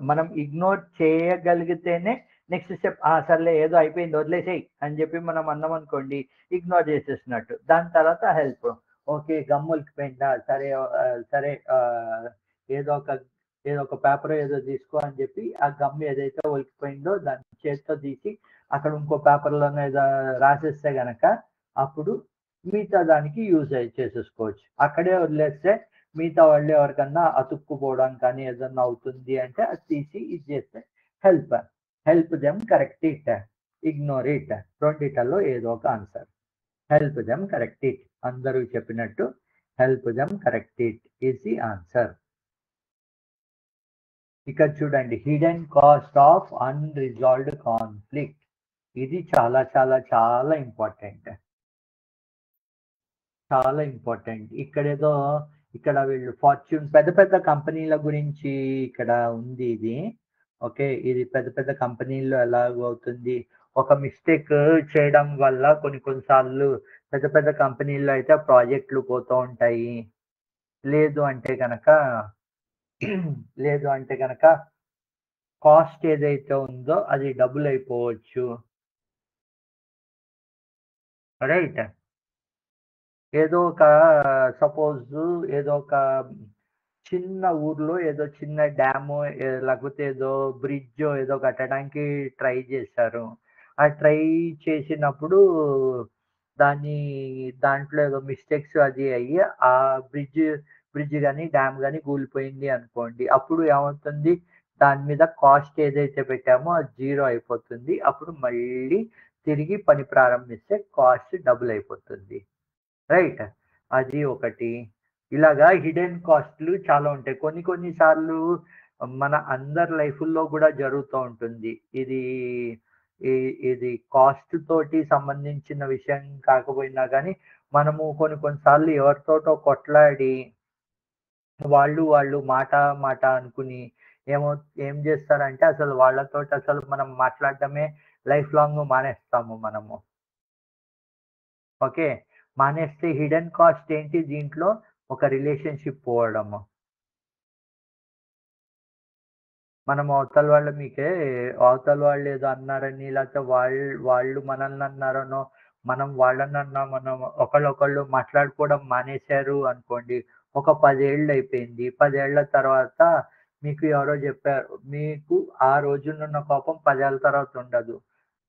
మనం ఇగ్నోర్ చేయగలిగితేనే నెక్స్ట్ స్టెప్ సర్లే ఏదో అయిపోయింది వదిలేసేయి అని చెప్పి మనం అన్నామనుకోండి, ఇగ్నోర్ చేసేసినట్టు. దాని తర్వాత హెల్ప్. Okay, gum ఒలికిపోయిందా? సరే, సరే, ఏదో ఒక ఏదో ఒక పేపర్ ఏదో తీసుకో అని చెప్పి ఆ గమ్ ఏదైతే ఒలికిపోయిందో దాన్ని చేత్తో తీసి అక్కడ ఇంకో పేపర్‌లోనో ఏదో రాసేస్తే గనక అప్పుడు మిగతా దానికి యూజ్ చేసేసుకోవచ్చు. అక్కడే వదిలేస్తే మిగతా వాళ్ళు ఎవరికన్నా అతుక్కుపోవడం కానీ ఏదన్నా అవుతుంది అంటే అది తీసి ఇది చేస్తే help. Help them correct it, ignore it. రెండిటల్లో ఏదో ఒక answer. Help them correct it. అందరూ చెప్పినట్టు help them correct it is the answer. ఇక్కడ చూడండి, hidden cost of unresolved conflict. ఇది చాలా చాలా చాలా ఇంపార్టెంట్. చాలా ఇంపార్టెంట్. ఇక్కడ వీళ్ళు ఫార్చ్యూన్ పెద్ద పెద్ద కంపెనీల గురించి ఇక్కడ ఉంది ఇది. ఓకే. ఇది పెద్ద పెద్ద కంపెనీల్లో ఎలాగవుతుంది, ఒక మిస్టేక్ చేయడం వల్ల కొన్ని కొన్ని సార్లు పెద్ద పెద్ద కంపెనీల్లో అయితే ప్రాజెక్ట్‌లు పోతూ ఉంటాయి. లేదు అంటే గనక లేదు అంటే గనక కాస్ట్ ఏదైతే ఉందో అది డబుల్ అయిపోవచ్చు. రైట్? ఏదో ఒక సపోజు ఏదో ఒక చిన్న ఊర్లో ఏదో చిన్న డ్యామో లేకపోతే ఏదో బ్రిడ్జో ఏదో కట్టడానికి ట్రై చేశారు. ఆ ట్రై చేసినప్పుడు దాన్ని దాంట్లో ఏదో మిస్టేక్స్ అది అయ్యి ఆ బ్రిడ్జ్ బ్రిడ్జ్ గాని, డ్యామ్ గాని కూలిపోయింది అనుకోండి. అప్పుడు ఏమవుతుంది? దాని మీద కాస్ట్ ఏదైతే పెట్టామో అది జీరో అయిపోతుంది. అప్పుడు మళ్ళీ తిరిగి పని ప్రారంభిస్తే కాస్ట్ డబుల్ అయిపోతుంది. రైట్. అది ఒకటి. ఇలాగా హిడెన్ కాస్ట్‌లు చాలా ఉంటాయి. కొన్ని కొన్ని సార్లు మన అందరి లైఫుల్లో గూడా జరుగుతూ ఉంటుంది. ఇది ఇ ఇది కాస్ట్ తోటి సంబంధించిన విషయం కాకపోయినా గానీ, మనము కొన్ని కొన్ని సార్లు ఎవరితోటో కొట్లాడి, వాళ్ళు మాట మాట అనుకుని ఏమో ఏం జేస్తారంటే అసలు వాళ్ళతోటి అసలు మనం మాట్లాడడమే లైఫ్ లాంగ్ మానేస్తాము మనము. ఓకే. మానేస్తే హిడెన్ కాస్ట్ ఏంటి దీంట్లో? ఒక రిలేషన్‌షిప్ పోవడము. మనం అవతల వాళ్ళు ఏదో అన్నారని లేకపోతే వాళ్ళు మనల్ని అన్నారనో, మనం వాళ్ళని అన్నామనో ఒకళ్ళొకళ్ళు మాట్లాడుకోవడం మానేశారు అనుకోండి. ఒక 10 ఏళ్ళు అయిపోయింది. 10 ఏళ్ల తర్వాత మీకు ఎవరో జెప్పారు. మీకు ఆ రోజునున్న కోపం 10 ఏళ్ల తర్వాత ఉండదు.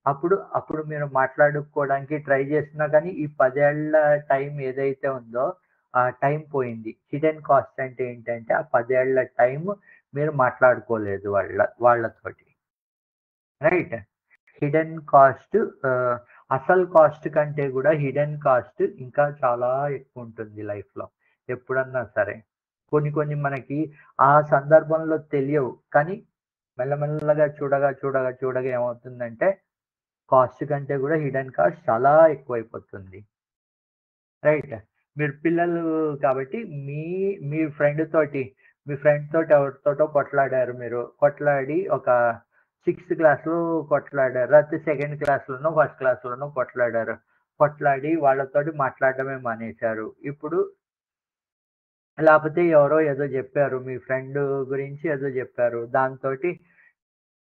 అప్పుడు మీరు మాట్లాడుకోవడానికి ట్రై చేసినా గానీ, ఈ 10 ఏళ్ల టైం ఏదైతే ఉందో, ఆ టైం పోయింది. హిడెన్ కాస్ట్ అంటే ఏంటంటే, ఆ 10 ఏళ్ల టైం మీరు మాట్లాడుకోలేదు వాళ్ళతోటి. రైట్? హిడెన్ కాస్ట్ ఆహ్, అసలు కాస్ట్ కంటే గూడా హిడెన్ కాస్ట్ ఇంకా చాలా ఎక్కువుంటుంది లైఫ్‌లో. ఎప్పుడన్నా సరే. కొన్ని కొన్ని మనకి ఆ సందర్భంలో తెలియవు. కానీ మెల్లమెల్లగా చూడగా ఏమవుతుందంటే కాస్ట్ కంటే గూడా హిడెన్ కాస్ట్ చాలా ఎక్కువైపోతుంది. రైట్. మీరు పిల్లలు కాబట్టి మీ మీ ఫ్రెండ్ తోటి మీ ఫ్రెండ్ తోటి ఎవరితోటో కొట్లాడారు మీరు. కొట్లాడి ఒక సిక్స్త్ క్లాస్‌లో కొట్లాడారు. లేకపోతే సెకండ్ క్లాస్‌లోనో, ఫస్ట్ క్లాస్‌లోనో కొట్లాడారు. కొట్లాడి వాళ్ళతోటి మాట్లాడడమే మానేశారు. ఇప్పుడు లేపోతే ఎవరో ఏదో జెప్పారు. మీ ఫ్రెండ్ గురించి ఏదో జెప్పారు. దాంతోటి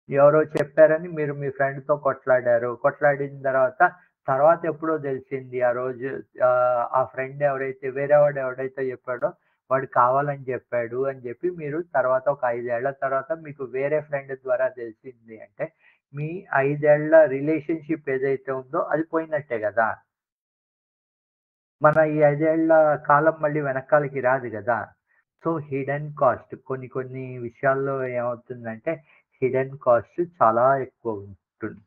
ఎవరో చెప్పారని మీరు మీ ఫ్రెండ్‌తో కొట్లాడారు. కొట్లాడిన తర్వాత ఎప్పుడో తెలిసింది ఆ రోజు ఆ ఫ్రెండ్ ఎవరైతే వేరేవాడు ఎవడైతే చెప్పాడో వాడు కావాలని చెప్పాడు అని చెప్పి మీరు తర్వాత ఒక 5 ఏళ్ల తర్వాత మీకు వేరే ఫ్రెండ్ ద్వారా తెలిసింది అంటే, మీ 5 ఏళ్ల రిలేషన్‌షిప్ ఏదైతే ఉందో అది పోయినట్టే గదా! మన ఈ 5 ఏళ్ల కాలం మళ్ళీ వెనకాలకి రాదు గదా! సో, హిడెన్ కాస్ట్ కొన్ని కొన్ని విషయాల్లో ఏమవుతుందంటే, హిడెన్ కాస్ట్ చాలా ఎక్కువ ఉంటుంది.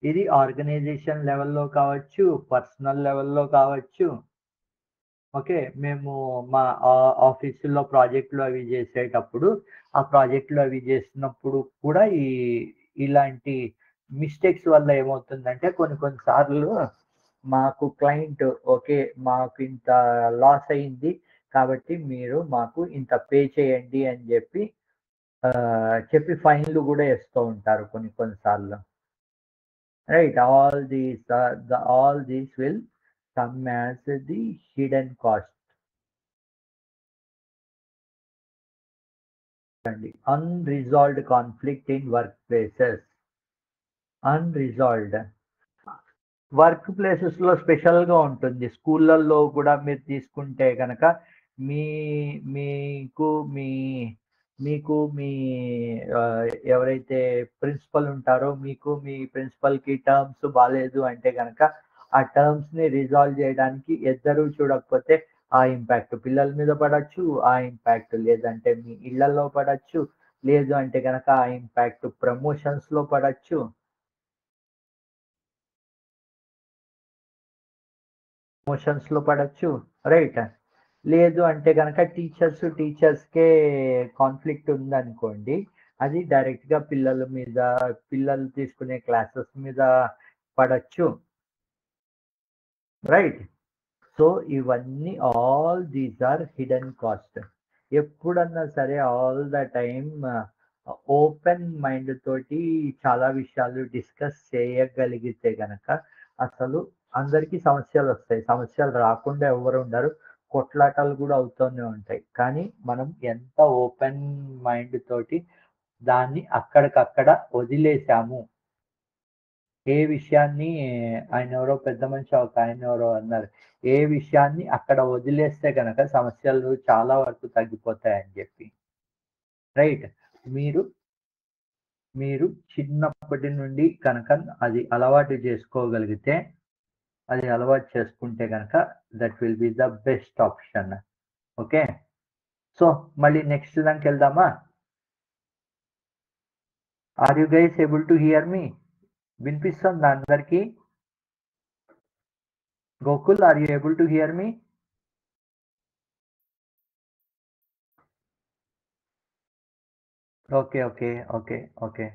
ఇది ఆర్గనైజేషన్ లెవెల్‌లో కావచ్చు, పర్సనల్ లెవెల్‌లో కావచ్చు. ఓకే. మేము మా ఆఫీసుల్లో ప్రాజెక్ట్‌లు అవి జేసేటప్పుడు, ఆ ప్రాజెక్ట్‌లు అవి జేస్తున్నప్పుడు కూడా ఇలాంటి మిస్టేక్స్ వల్ల ఏమవుతుందంటే కొన్ని కొన్ని సార్లు మాకు క్లయింట్ ఓకే. మాకు ఇంత లాస్ అయింది. కాబట్టి మీరు మాకు ఇంత పే చేయండి అని చెప్పి ఫైన్‌లు గూడా ఏస్తూ ఉంటారు కొన్ని కొన్ని సార్లు. Right. All these will come as the hidden cost. అండి. Unresolved conflict in workplaces. Unresolved. Work ప్లేసెస్‌లో స్పెషల్‌గా ఉంటుంది. స్కూళ్ళల్లో కూడా మీరు తీసుకుంటే గనక మీ మీకు మీ మీకు మీ ఎవరైతే ప్రిన్సిపల్ ఉంటారో మీకు మీ ప్రిన్సిపల్‌కి టర్మ్స్ బాలేదు అంటే గనక ఆ టర్మ్స్‌ని రిజాల్వ్ చేయడానికి ఇద్దరు చూడకపోతే ఆ ఇంపాక్ట్ పిల్లల మీద పడొచ్చు. ఆ ఇంపాక్ట్ లేదంటే మీ ఇళ్లల్లో పడొచ్చు. లేదు అంటే గనక ఆ ఇంపాక్ట్ ప్రమోషన్స్‌లో పడొచ్చు. ప్రమోషన్స్‌లో పడొచ్చు. రైట్. లేదు అంటే గనక టీచర్స్‌కే కాన్ఫ్లిక్ట్ ఉందనుకోండి. అది డైరెక్ట్‌గా పిల్లల మీద, పిల్లలు తీసుకునే క్లాసెస్ మీద పడొచ్చు. రైట్. సో, ఇవన్నీ all these are hidden cost. ఎప్పుడన్నా సరే all the time open mind తోటి చాలా విషయాలు డిస్కస్ చేయగలిగితే గనక అసలు అందరికీ సమస్యలొస్తాయి. సమస్యలు రాకుండా ఎవ్వరు ఉండరు. కొట్లాటలు గూడా అవుతూనే ఉంటాయి. కానీ మనం ఎంత ఓపెన్ మైండ్ తోటి దాన్ని అక్కడికక్కడ వదిలేసాము. ఏ విషయాన్ని ఆయనెవరో పెద్ద మనిషి ఒక ఆయనెవరో అన్నారు. ఏ విషయాన్ని అక్కడ వదిలేస్తే గనక సమస్యలు చాలా వరకు తగ్గిపోతాయని జెప్పి. రైట్. మీరు, మీరు చిన్నప్పటి నుండి కనుక అది అలవాటు జేసుకోగలిగితే, అది అలవాటు చేసుకుంటే గనక that will be the best option. Okay. So, మళ్ళీ నెక్స్ట్ దానికెళ్దామా? Are you guys able to hear me? వినిపిస్తుందా అందరికి? Gokul are you able to hear me? Okay. Okay. Okay. Okay.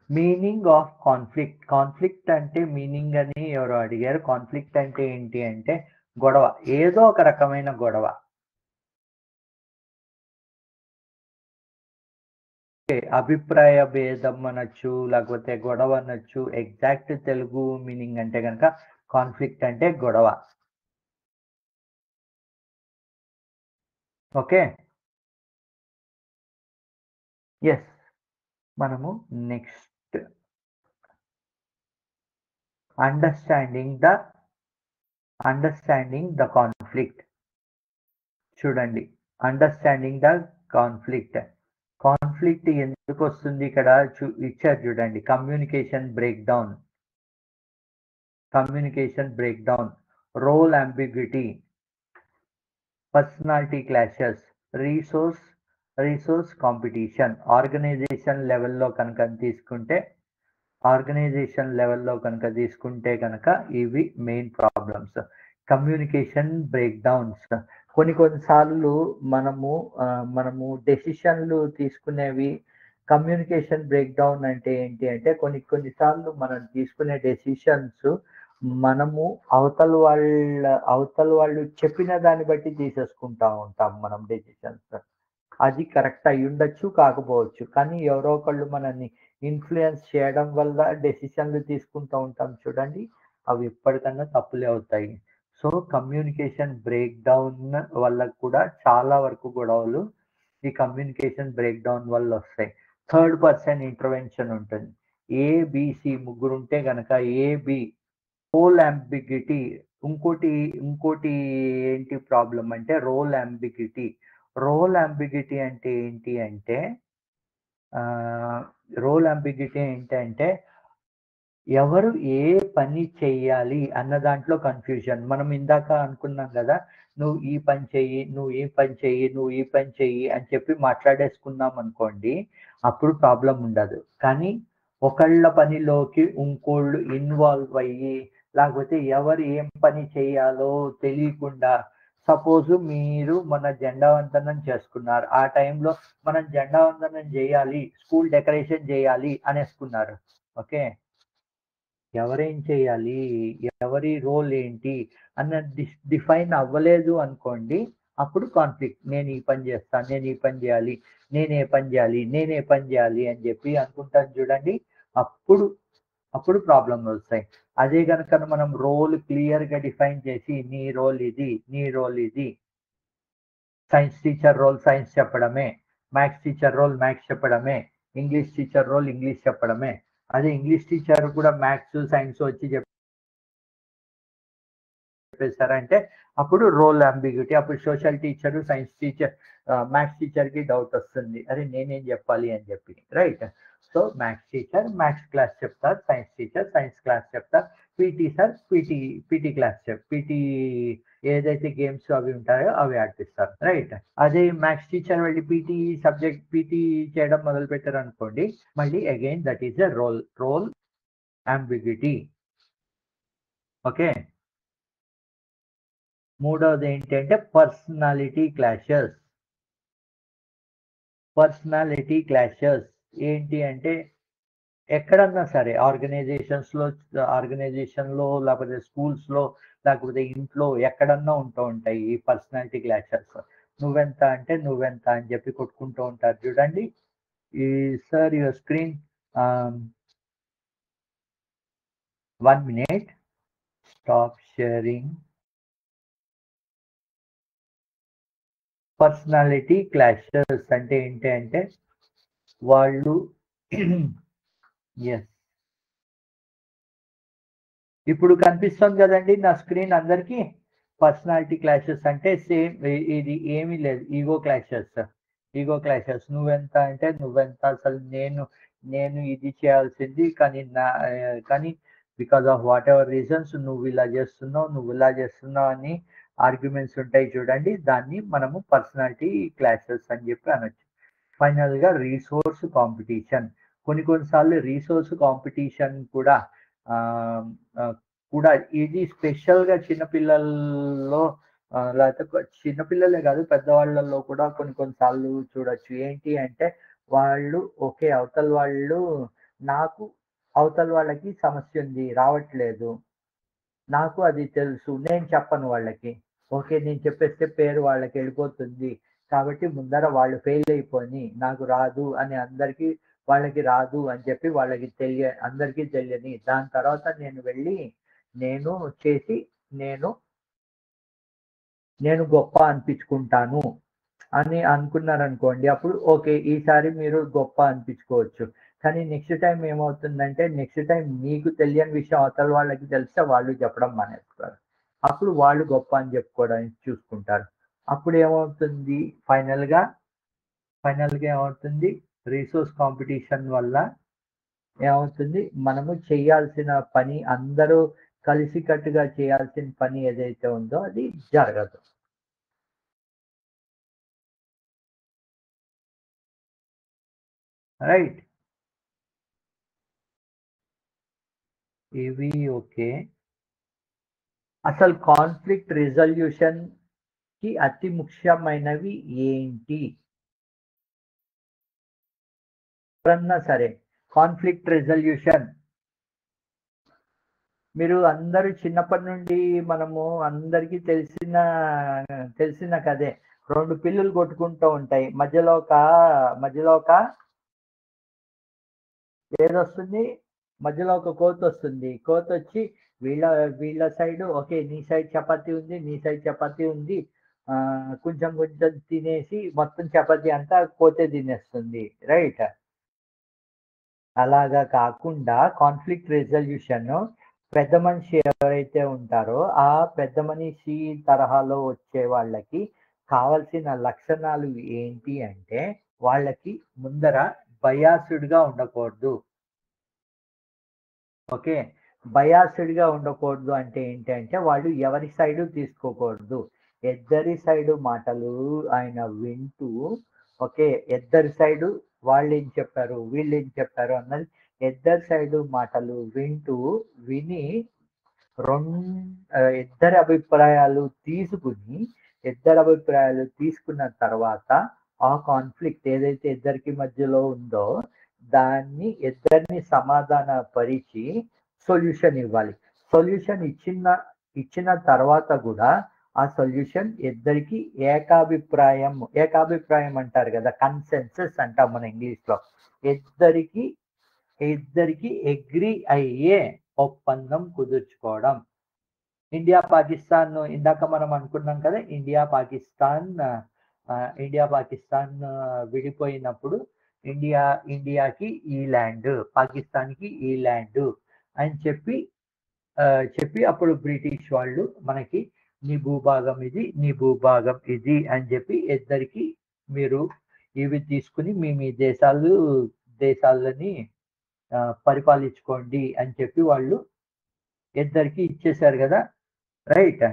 Meaning of conflict. Conflict అంటే మీనింగ్ అని ఎవరో అడిగారు. Conflict అంటే ఏంటి అంటే గొడవ. ఏదో ఒక రకమైన గొడవ. ఓకే. అభిప్రాయ భేదం అనొచ్చు, లేకపోతే గొడవ అనొచ్చు. ఎగ్జాక్ట్ తెలుగు మీనింగ్ అంటే గనక కాన్ఫ్లిక్ట్ అంటే గొడవ. ఓకే. యెస్. మనము next understanding the understanding the conflict. చూడండి. Understanding the conflict. కాన్ఫ్లిక్ట్ ఎందుకొస్తుంది ఇక్కడ ఇచ్చారు చూడండి. Communication break down, role ambiguity, personality clashes, resource resource competition. Organization లెవెల్‌లో కనుక తీసుకుంటే గనక ఇవి main problems. Communication break downs. కొన్ని కొన్ని సార్లు మనము డెసిషన్‌లు తీసుకునేవి కమ్యూనికేషన్ బ్రేక్ డౌన్ అంటే ఏంటి అంటే కొన్ని కొన్ని సార్లు మనం తీసుకునే డెసిషన్స్ మనము అవతల వాళ్ళు చెప్పిన దాన్ని బట్టి తీసేసుకుంటా ఉంటాం మనం డెసిషన్స్. అది కరెక్ట్ అయ్యుండొచ్చు, కాకపోవచ్చు. కానీ ఎవరో ఒకళ్ళు మనల్ని ఇన్‌ఫ్లూయెన్స్ చేయడం వల్ల డెసిషన్‌లు తీసుకుంటూ ఉంటాం చూడండి. అవి ఎప్పటికన్నా తప్పులే అవుతాయి. సో కమ్యూనికేషన్ బ్రేక్ డౌన్ వల్ల కూడా చాలా వరకు గొడవలు ఈ కమ్యూనికేషన్ బ్రేక్ డౌన్ వల్ల వస్తాయి. థర్డ్ పర్సన్ ఇంటర్వెన్షన్ ఉంటుంది. ఏబిసి ముగ్గురు ఉంటే గనక ఏబి రోల్ అంబిగ్విటీ. ఇంకోటి ఏంటి ప్రాబ్లం అంటే రోల్ అంబిగ్విటీ. రోల్ అంబిగ్విటీ అంటే ఏంటి అంటే రోల్ అంబిగ్విటీ ఏంటంటే ఎవరు ఏ పని చెయ్యాలి అన్న దాంట్లో కన్ఫ్యూజన్. మనం ఇందాక అనుకున్నాం కదా, నువ్వు ఈ పని చెయ్యి, నువ్వు ఈ పని చెయ్యి, నువ్వు ఈ పని చెయ్యి అని చెప్పి మాట్లాడేసుకున్నాం అనుకోండి, అప్పుడు ప్రాబ్లం ఉండదు. కానీ ఒకళ్ళ పనిలోకి ఇంకోళ్ళు ఇన్వాల్వ్ అయ్యి, లేకపోతే ఎవరు ఏం పని చేయాలో తెలియకుండా, సపోజ్ మీరు మన జెండా వందనం చేసుకున్నారు. ఆ టైంలో మనం జెండా వందనం చేయాలి, స్కూల్ డెకరేషన్ చేయాలి అనేసుకున్నారు. ఓకే. ఎవరేం చేయాలి? ఎవరి రోల్ ఏంటి? అన్నది డిఫైన్ అవ్వలేదు అనుకోండి. అప్పుడు కాన్‌ఫ్లిక్ట్. నేను ఈ పని చేస్తాను. నేను ఈ పని చేయాలి. నేనే పని చేయాలి. నేనే పని చేయాలి అని చెప్పి అనుకుంటాం చూడండి. అప్పుడు అప్పుడు ప్రాబ్లమ్‌లొస్తాయి. అదే గనుక మనం రోల్ క్లియర్‌గా డిఫైన్ చేసి నీ రోల్ ఇది. నీ రోల్ ఇది. సైన్స్ టీచర్ రోల్ సైన్స్ చెప్పడమే. మ్యాథ్స్ టీచర్ రోల్ మ్యాథ్స్ చెప్పడమే. ఇంగ్లీష్ టీచర్ రోల్ ఇంగ్లీష్ చెప్పడమే. అదే ఇంగ్లీష్ టీచర్ కూడా మ్యాథ్స్, సైన్స్ వచ్చి చెప్పేసారంటే అప్పుడు రోల్ అంబిగ్యూటీ. అప్పుడు social teacher, science teacher, maths టీచర్‌కి డౌట్ వస్తుంది. అరే నేనేం చెప్పాలి అని చెప్పి. Right. So maths teacher maths class చెప్తారు. సైన్స్ టీచర్ సైన్స్ క్లాస్ చెప్తారు. PT sir PT class PT ఏదైతే గేమ్స్ అవి ఉంటాయో అవి ఆడిపిస్తారు. రైట్. అదే మ్యాథ్స్ టీచర్ వెళ్ళి పీటీ చేయడం మొదలు పెట్టారు అనుకోండి, మళ్ళీ again that is a role ambiguity. Okay. మూడవది ఏంటంటే పర్సనాలిటీ క్లాషెస్. ఏంటి అంటే ఎక్కడన్నా సరే ఆర్గనైజేషన్‌లో లేకపోతే స్కూల్స్‌లో లేకపోతే ఇంట్లో ఎక్కడన్నా ఉంటూ ఉంటాయి ఈ పర్సనాలిటీ క్లాషెస్. నువ్వెంత అంటే నువ్వెంత అని చెప్పి కొట్టుకుంటూ ఉంటారు చూడండి. ఈ sir your screen 1 minute. Stop sharing. Personality clashes అంటే ఏంటి అంటే వాళ్ళు ఎస్. ఇప్పుడు కనిపిస్తుంది కదండి నా స్క్రీన్ అందరికి. పర్సనాలిటీ క్లాషెస్ అంటే సేమ్ ఇది ఏమీ లేదు. Ego clashes. నువ్వెంత అంటే నువ్వెంత, అసలు నేను ఇది చేయాల్సింది కానీ because of what ever reasons నువ్వు ఇలా చేస్తున్నావు అని ఆర్గ్యుమెంట్స్ ఉంటాయి చూడండి. దాన్ని మనము పర్సనాలిటీ క్లాషెస్ అని చెప్పి అనొచ్చు. ఫైనల్ గా రీసోర్స్ కాంపిటీషన్. కొన్నిసార్లు రీసోర్స్ కాంపిటీషన్ కూడా కూడా ఇది స్పెషల్ గా చిన్నపిల్లల్లో లేకపోతే చిన్నపిల్లలే కాదు పెద్దవాళ్ళలో కూడా కొన్నిసార్లు చూడొచ్చు. ఏంటి అంటే వాళ్ళు ఓకే అవతల వాళ్ళకి సమస్య ఉంది రావట్లేదు. నాకు అది తెలుసు. నేను చెప్పను వాళ్ళకి. ఓకే. నేను చెప్పేస్తే పేరు వాళ్ళకి వెళ్ళిపోతుంది. కాబట్టి ముందర వాళ్ళు ఫెయిల్ అయిపోని నాకు రాదు అని వాళ్ళకి రాదు అని చెప్పి అందరికీ తెలియని దాని తర్వాత నేను వెళ్ళి నేను చేసి నేను నేను గొప్ప అనిపించుకుంటాను అని అనుకున్నారనుకోండి. అప్పుడు ఓకే. ఈసారి మీరు గొప్ప అనిపించుకోవచ్చు. కానీ నెక్స్ట్ టైమ్ ఏమవుతుందంటే నెక్స్ట్ టైమ్ మీకు తెలియని విషయం అవతల వాళ్ళకి తెలిస్తే వాళ్ళు చెప్పడం మానేస్తారు. అప్పుడు వాళ్ళు గొప్ప అని చెప్పుకోవడానికి చూసుకుంటారు. అప్పుడు ఏమవుతుంది ఫైనల్‌గా ఏమవుతుంది రిసోర్స్ కాంపిటీషన్ వల్ల ఏమవుతుంది మనము చేయాల్సిన పని అందరూ కలిసికట్టుగా చేయాల్సిన పని ఏదైతే ఉందో అది జరగదు. రైట్. ఇవి ఓకే. అసలు కాన్‌ఫ్లిక్ట్ రిజల్యూషన్‌కి అతి ముఖ్యమైనవి ఏంటి? ఎవరన్నా సరే కాన్‌ఫ్లిక్ట్ రిజల్యూషన్ మీరు అందరూ చిన్నప్పటి నుండి మనము అందరికీ తెలిసిన కథే. 2 పిల్లులు కొట్టుకుంటూ ఉంటాయి. మధ్యలో ఒక ఏదొస్తుంది? మధ్యలో ఒక కోతొస్తుంది. కోతొచ్చి వీళ్ళ సైడ్ ఓకే, నీ సైడ్ చపాతీ ఉంది, నీ సైడ్ చపాతీ ఉంది, కొంచెం కొంచెం తినేసి మొత్తం చపాతీ అంతా పోతే తినేస్తుంది, రైట్? అలాగా కాకుండా కాన్ఫ్లిక్ట్ రెజల్యూషన్ పెద్ద మనిషి ఎవరైతే ఉంటారో ఆ పెద్ద మనిషి తరహాలో వచ్చే వాళ్ళకి కావాల్సిన లక్షణాలు ఏంటి అంటే, వాళ్ళకి ముందర బయాస్డ్గా ఉండకూడదు. ఓకే, బయాస్డ్గా ఉండకూడదు అంటే ఏంటంటే వాళ్ళు ఎవరి సైడు తీసుకోకూడదు. ఇద్దరి సైడు మాటలు ఆయన వింటూ, ఓకే, ఇద్దరి సైడు వాళ్ళేం చెప్పారు వీళ్ళేం చెప్పారు అన్నది ఇద్దరి సైడు మాటలు విని ఇద్దరి అభిప్రాయాలు తీసుకున్న తర్వాత ఆ కాన్ఫ్లిక్ట్ ఏదైతే ఇద్దరికి మధ్యలో ఉందో దాన్ని ఇద్దరిని సమాధాన పరిచి సొల్యూషన్ ఇవ్వాలి. సొల్యూషన్ ఇచ్చిన తర్వాత కూడా ఆ సొల్యూషన్ ఇద్దరికి ఏకాభిప్రాయం అంటారు కదా, కన్సెన్సస్ అంటాం మన ఇంగ్లీష్ లో. ఇద్దరికి అగ్రి అయ్యే ఒప్పందం కుదుర్చుకోవడం. ఇండియా పాకిస్తాన్ ఇందాక మనం అనుకున్నాం కదా, ఇండియా పాకిస్తాన్ విడిపోయినప్పుడు ఇండియాకి ఈ ల్యాండ్, పాకిస్తాన్కి ఈ ల్యాండ్ అని చెప్పి అప్పుడు బ్రిటిష్ వాళ్ళు మనకి నీ భూభాగం ఇది, నీ భూభాగం ఇది అని చెప్పి ఇద్దరికి మీరు ఇవి తీసుకుని మీ దేశాలని పరిపాలించుకోండి అని చెప్పి వాళ్ళు ఇద్దరికి ఇచ్చేశారు కదా, రైట్?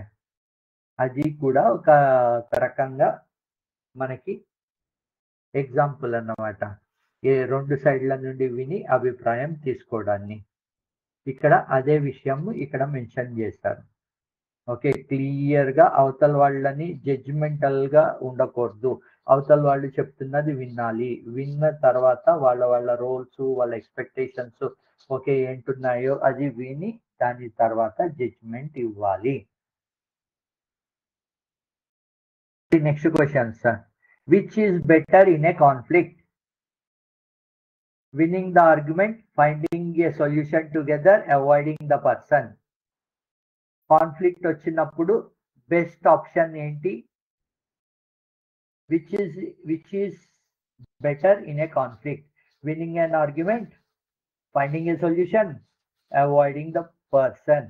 అది కూడా ఒక రకంగా మనకి ఎగ్జాంపుల్ అన్నమాట, రెండు సైడ్ల నుండి విని అభిప్రాయం తీసుకోవడాన్ని. ఇక్కడ అదే విషయం ఇక్కడ మెన్షన్ చేశారు. ఓకే, క్లియర్ గా అవతల వాళ్ళని జడ్జిమెంటల్ గా ఉండకూడదు. అవతల వాళ్ళు చెప్తున్నది వినాలి. విన్న తర్వాత వాళ్ళ రోల్స్, వాళ్ళ ఎక్స్పెక్టేషన్స్ ఓకే ఏంటున్నాయో అది విని దాని తర్వాత జడ్జిమెంట్ ఇవ్వాలి. Next question sir, which is better in a conflict? Winnowing the argument, finding a solution together, avoiding the person. Conflict వచ్చినప్పుడు బెస్ట్ ఆప్షన్ ఏంటి? Which is better in a conflict? Winnowing an argument, finding a solution, avoiding the person.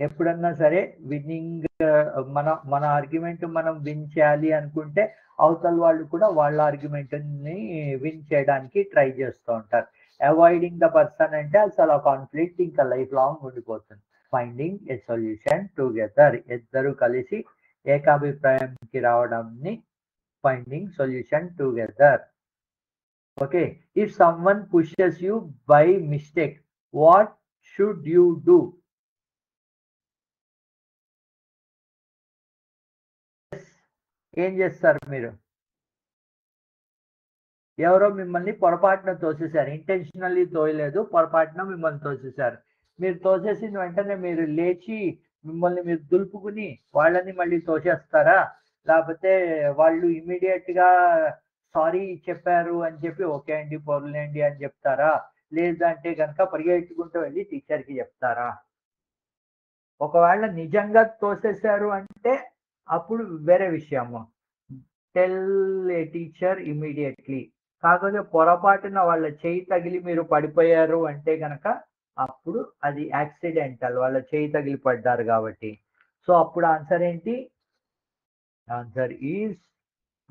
ఎప్పుడన్నా సరే winnowing మన argument మనం win చేయాలి అనుకుంటే అవతల వాళ్ళు కూడా వాళ్ళ ఆర్గ్యుమెంట్ ని విన్ చేయడానికి ట్రై చేస్తూ ఉంటారు. అవాయిడింగ్ ద పర్సన్ అంటే అసలు ఆ కాన్ఫ్లిక్ట్ ఇంకా లైఫ్ లాంగ్ ఉండిపోతుంది. ఫైండింగ్ ఏ సొల్యూషన్ టుగెదర్, ఇద్దరు కలిసి ఏకాభిప్రాయానికి రావడాన్ని finding solution together. Okay, if someone pushes you by mistake, what should you do? ఏం చేస్తారు మీరు? ఎవరో మిమ్మల్ని పొరపాటున తోసేశారు, ఇంటెన్షనల్లీ తోయలేదు, పొరపాటున మిమ్మల్ని తోసేశారు. మీరు తోసేసిన వెంటనే మీరు లేచి మిమ్మల్ని మీరు దులుపుకుని వాళ్ళని మళ్ళీ తోసేస్తారా? లేకపోతే వాళ్ళు ఇమీడియట్ గా సారీ చెప్పారు అని చెప్పి ఓకే అండి పొరలేండి అని చెప్తారా? లేదంటే కనుక పరిగెత్తుకుంటూ వెళ్ళి టీచర్కి చెప్తారా? ఒకవేళ నిజంగా తోసేశారు అంటే అప్పుడు వేరే విషయము, టెల్ ఏ టీచర్ ఇమీడియట్లీ. కాకపోతే పొరపాటున వాళ్ళ చేయి తగిలి మీరు పడిపోయారు అంటే కనుక అప్పుడు అది యాక్సిడెంటల్, వాళ్ళ చేయి తగిలి పడ్డారు కాబట్టి. సో అప్పుడు ఆన్సర్ ఏంటి? Answer is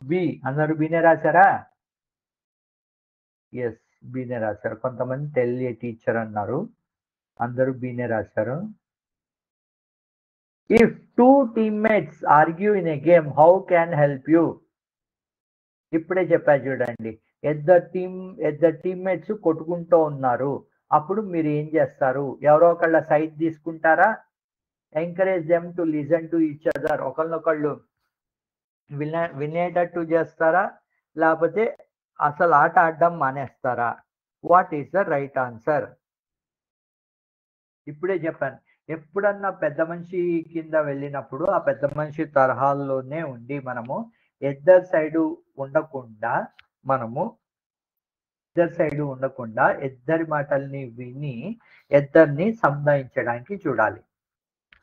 B. అందరూ బినే రాశారా? ఎస్, బినే రాశారు. కొంతమంది టెల్ ఏ టీచర్ అన్నారు, అందరూ బినే రాశారు. If 2 teammates argue in a game, how can help you? ఇప్పుడే చెప్పా చూడండి, ఇద్దరు టీమ్మేట్స్ కొట్టుకుంటూ ఉన్నారు, అప్పుడు మీరు ఏం చేస్తారు? ఎవరో ఒకళ్ళ సైడ్ తీసుకుంటారా? Encourage them to listen to each other, ఒకళ్ళనొకళ్ళు వినేటట్టు చేస్తారా? లేకపోతే అసలు ఆట ఆడడం మానేస్తారా? What is the right answer? ఇప్పుడే చెప్పాను, ఎప్పుడన్నా పెద్ద మనిషి కింద వెళ్ళినప్పుడు ఆ పెద్ద మనిషి తరహాల్లోనే ఉండి మనము ఇద్దరు సైడు ఉండకుండా మనము ఇద్దరు సైడ్ ఉండకుండా ఇద్దరి మాటల్ని విని ఇద్దరిని సంధాయించడానికి చూడాలి.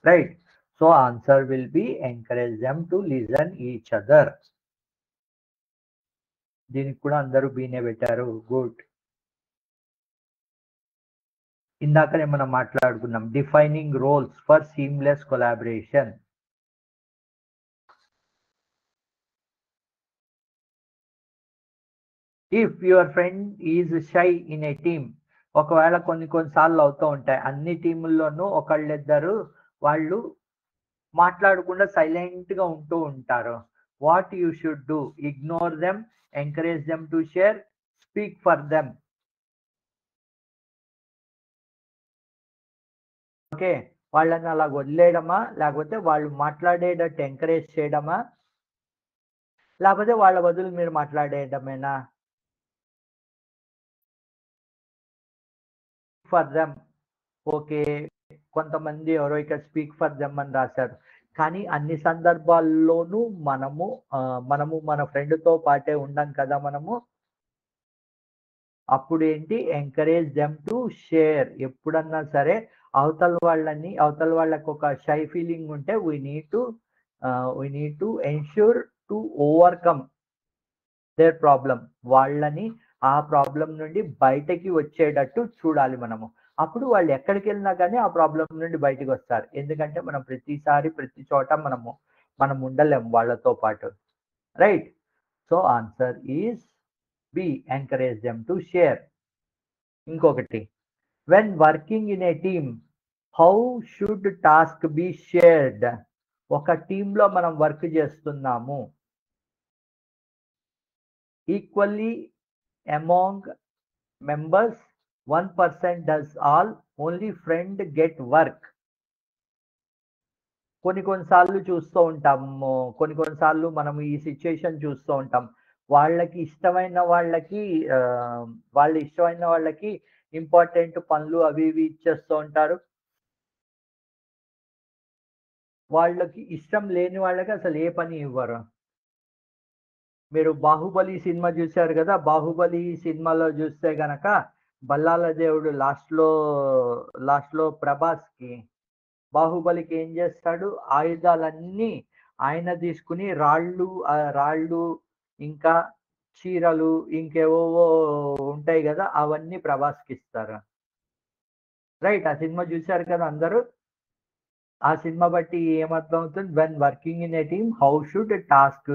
Right. So answer will be encourage them to listen each other. దీనికి కూడా అందరూ బీనే పెట్టారు. గుడ్. ఇందాకనే మనం మాట్లాడుకున్నాం defining roles for seamless collaboration. If your friend is shy in a team, ఒకవేళ కొన్నిసార్లు అవుతూ ఉంటాయి అన్ని టీముల్లోనూ ఒకళ్ళిద్దరు వాళ్ళు మాట్లాడకుండా సైలెంట్ గా ఉంటూ ఉంటారు. What you should do? Ignore them, encourage them to share, speak for them. Okay, వాళ్ళని అలా వదిలేయడమా, లేకపోతే వాళ్ళు మాట్లాడేటట్టు ఎంకరేజ్ చేయడమా, లేకపోతే వాళ్ళ బదులు మీరు మాట్లాడేయడమేనా? For them. ఓకే, కొంతమంది ఎవరో ఇక్కడ స్పీక్ ఫర్ దెమ్ అని రాశారు. కానీ అన్ని సందర్భాల్లోనూ మనము మన ఫ్రెండ్తో పాటే ఉండం కదా మనము. అప్పుడు ఏంటి, ఎంకరేజ్ దెమ్ టు షేర్. ఎప్పుడన్నా సరే అవతల వాళ్ళకి ఒక షై ఫీలింగ్ ఉంటే we need to ensure to overcome their problem. వాళ్ళని ఆ ప్రాబ్లం నుండి బయటకి వచ్చేటట్టు చూడాలి మనము. అప్పుడు వాళ్ళు ఎక్కడికి వెళ్ళినా కానీ ఆ ప్రాబ్లం నుండి బయటకు వస్తారు. ఎందుకంటే మనం ప్రతిసారి ప్రతి చోట మనం ఉండలేం వాళ్ళతో పాటు. Right. So answer is B, encourage them to share. ఇంకొకటి, when working in a team how should task be shared? ఒక టీంలో మనం వర్క్ చేస్తున్నాము, equally among members, one person does all, only friend get work. కొన్నిసార్లు చూస్తూ ఉంటాము, కొన్నిసార్లు మనం ఈ సిచ్యుయేషన్ చూస్తూ ఉంటాం. వాళ్ళకి ఇష్టమైన వాళ్ళకి ఇంపార్టెంట్ పనులు అవి ఇవి ఇచ్చేస్తూ ఉంటారు. వాళ్ళకి ఇష్టం లేని వాళ్ళకి అసలు ఏ పని ఇవ్వరు. మీరు బాహుబలి సినిమా చూశారు కదా, బాహుబలి సినిమాలో చూస్తే గనక బల్లాల దేవుడు లాస్ట్ లో ప్రభాస్ కి, బాహుబలికి ఏం చేస్తాడు, ఆయుధాలన్నీ ఆయన తీసుకుని రాళ్ళు ఇంకా చీరలు ఇంకేవో ఉంటాయి కదా, అవన్నీ ప్రభాస్కి ఇస్తారు. రైట్. ఆ సినిమా చూశారు కదా అందరూ. ఆ సినిమా బట్టి ఏమర్థం అవుతుంది, when working in a team how should task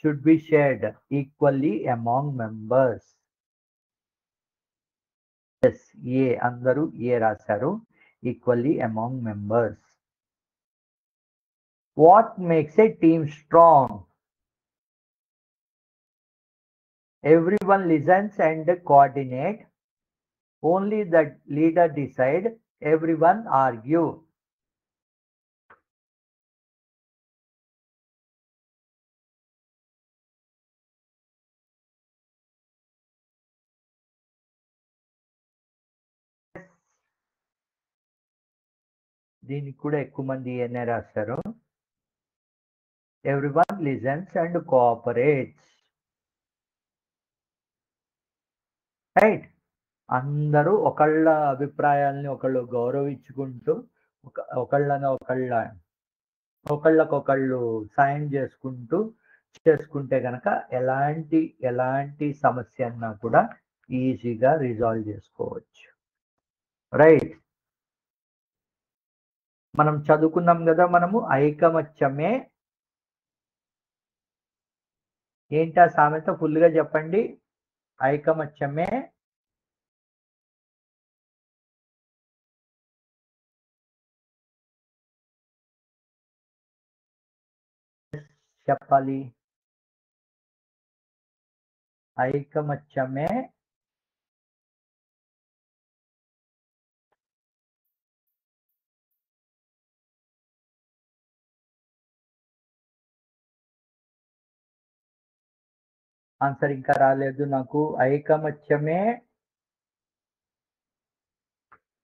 should be shared equally among members. Yes, A అందరూ ఏ రాశారు, equally among members. What makes a team strong? Everyone listens and coordinate. Only the leader decide. Everyone argue. దీనికి కూడా ఎక్కువ మంది ఏనే రాశారు. Everyone listens and cooperates. Right. అందరూ ఒకళ్ళ అభిప్రాయాల్ని ఒకళ్ళు గౌరవించుకుంటూ ఒకళ్ళకొకళ్ళు సాయం చేసుకుంటే గనక ఎలాంటి సమస్య అన్నా కూడా ఈజీగా రిజాల్వ్ చేసుకోవచ్చు. రైట్. మనం చదువుకున్నాం కదా, మనము ఐకమత్యమే ఏంటా సామెత ఫుల్గా చెప్పండి. ఐకమత్యమే చెప్పాలి. ఐకమత్యమే ఆన్సర్ ఇంకా రాలేదు నాకు. ఐకమత్యమే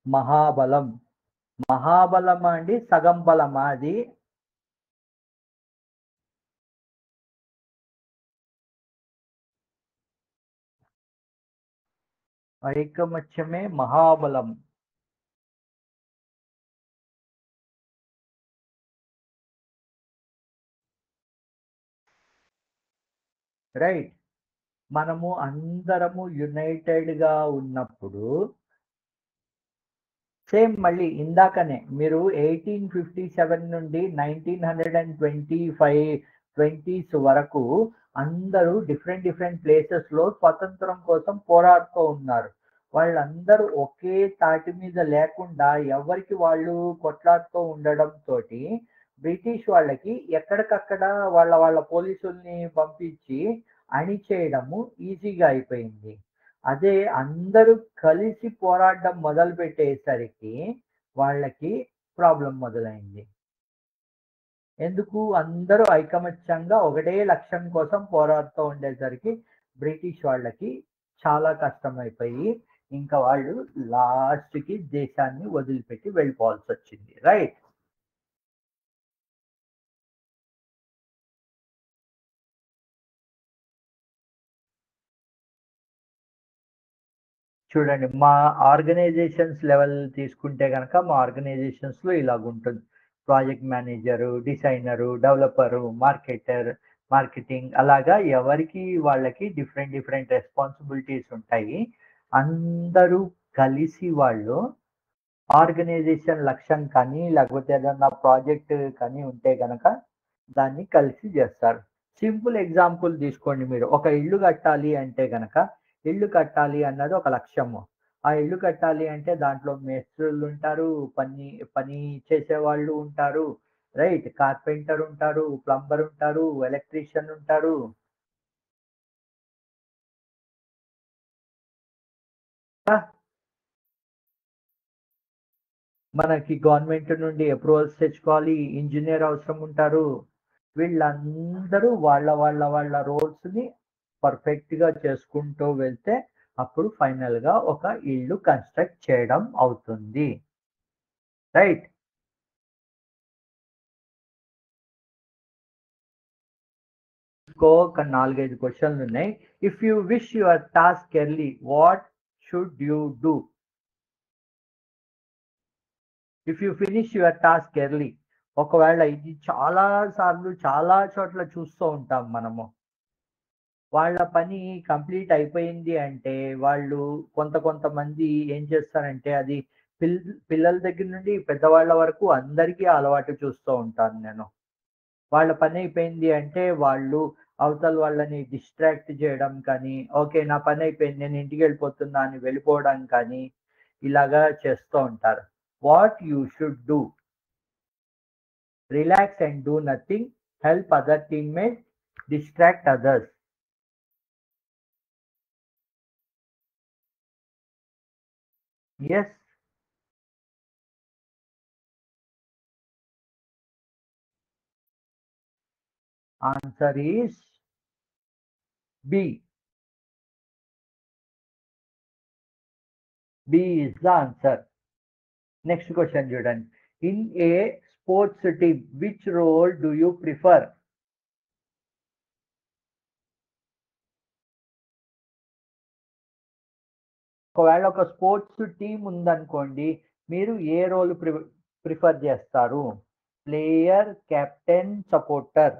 మహాబలం. మహాబలమా అండి, సగం బలమా అది? ఐకమత్యమే మహాబలం. రైట్. మనము అందరము యునైటెడ్‌గా ఉన్నప్పుడు సేమ్ మళ్ళీ ఇందాకనే మీరు 1857 నుండి 1925 20స్ వరకు అందరూ డిఫరెంట్ ప్లేసెస్‌లో స్వతంత్రం కోసం పోరాడుతూ ఉన్నారు. వాళ్ళందరూ ఒకే తాటి మీద లేకుండా ఎవరికి వాళ్ళు కొట్లాడుతూ ఉండడంతోటి బ్రిటిష్ వాళ్ళకి ఎక్కడికక్కడ వాళ్ళ పోలీసుల్ని పంపించి అణిచేయడము ఈజీగా అయిపోయింది. అదే అందరూ కలిసి పోరాడడం మొదలుపెట్టేసరికి వాళ్ళకి ప్రాబ్లమ్ మొదలైంది. ఎందుకు అందరూ ఐకమత్యంగా ఒకటే లక్ష్యం కోసం పోరాడుతూ ఉండేసరికి బ్రిటిష్ వాళ్ళకి చాలా కష్టమైపోయి ఇంకా వాళ్ళు లాస్ట్‌కి దేశాన్ని వదిలిపెట్టి వెళ్ళిపోవాల్సొచ్చింది. రైట్. చూడండి మా ఆర్గనైజేషన్స్ లెవెల్ తీసుకుంటే గనక మా ఆర్గనైజేషన్స్‌లో ఇలాగుంటుంది. Project manager, designer, developer, marketing అలాగా ఎవరికి వాళ్ళకి డిఫరెంట్ రెస్పాన్సిబిలిటీస్ ఉంటాయి. అందరూ కలిసి వాళ్ళు ఆర్గనైజేషన్ లక్ష్యం కానీ, లేకపోతే ఏదన్నా ప్రాజెక్ట్ కానీ ఉంటే గనక దాన్ని కలిసి జేస్తారు. సింపుల్ ఎగ్జాంపుల్ తీసుకోండి మీరు. ఒక ఇల్లు కట్టాలి అంటే గనక, ఇల్లు కట్టాలి అన్నది ఒక లక్ష్యము. ఆ ఇల్లు కట్టాలి అంటే దాంట్లో మేస్త్రులుంటారు, పని పని చేసేవాళ్ళు ఉంటారు. రైట్. కార్పెంటర్ ఉంటారు, ప్లంబర్ ఉంటారు, ఎలక్ట్రీషియన్ ఉంటారు. ఆ! మనకి గవర్నమెంట్ నుండి అప్రూవల్స్ తెచ్చుకోవాలి. ఇంజినీర్ అవసరం ఉంటారు. వీళ్ళందరూ వాళ్ళ రోల్స్‌ని పర్ఫెక్ట్‌గా చేసుకుంటూ వెళ్తే అప్పుడు ఫైనల్‌గా ఒక ఇల్లు కన్‌స్ట్రక్ట్ చేయడం అవుతుంది. రైట్. ఒక 4, 5 క్వెషన్‌లున్నాయి. If you wish your task early what should you do? If you finish your task early ఒకవేళ ఇది చాలా సార్లు చాలా చోట్ల చూస్తూ ఉంటాం మనము. వాళ్ళ పని కంప్లీట్ అయిపోయింది అంటే, వాళ్ళు కొంతమంది ఏం చేస్తారంటే, అది పిల్ పిల్లల దగ్గర నుండి పెద్దవాళ్ళ వరకు అందరికీ అలవాటు చూస్తూ ఉంటాను నేను. వాళ్ళ పని అయిపోయింది అంటే, వాళ్ళు అవతల వాళ్ళని డిస్ట్రాక్ట్ చేయడం కానీ, ఓకే. నా పని అయిపోయింది. నేను ఇంటికెళ్ళిపోతున్నా అని వెళ్ళిపోవడం కానీ, ఇలాగా చేస్తూ ఉంటారు. What you should do? Relax and do nothing. Help other teammates. Distract others. Yes. Answer is B. B is the answer. Next question చూడండి. In a sports team, which role do you prefer? ఒకవేళ ఒక sports team ఉందనుకోండి, మీరు ఏ role prefer చేస్తారు? Player, captain, supporter.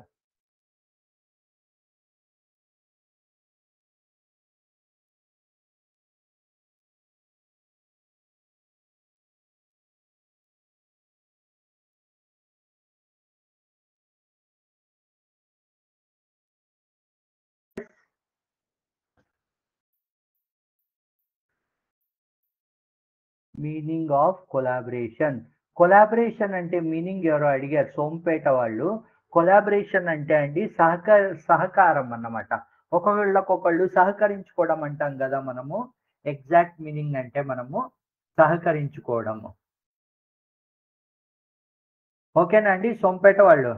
Meaning of collaboration. Collaboration అంటే meaning ఎవరో అడిగారు సోంపేట వాళ్ళు. కొలాబరేషన్ అంటే అండి సహకారం అన్నమాట. ఒకళ్ళకొకళ్ళు సహకరించుకోవడం అంటాం గదా మనము. ఎగ్జాక్ట్ మీనింగ్ అంటే మనము సహకరించుకోవడము. ఓకేనా అండి సోంపేట వాళ్ళు?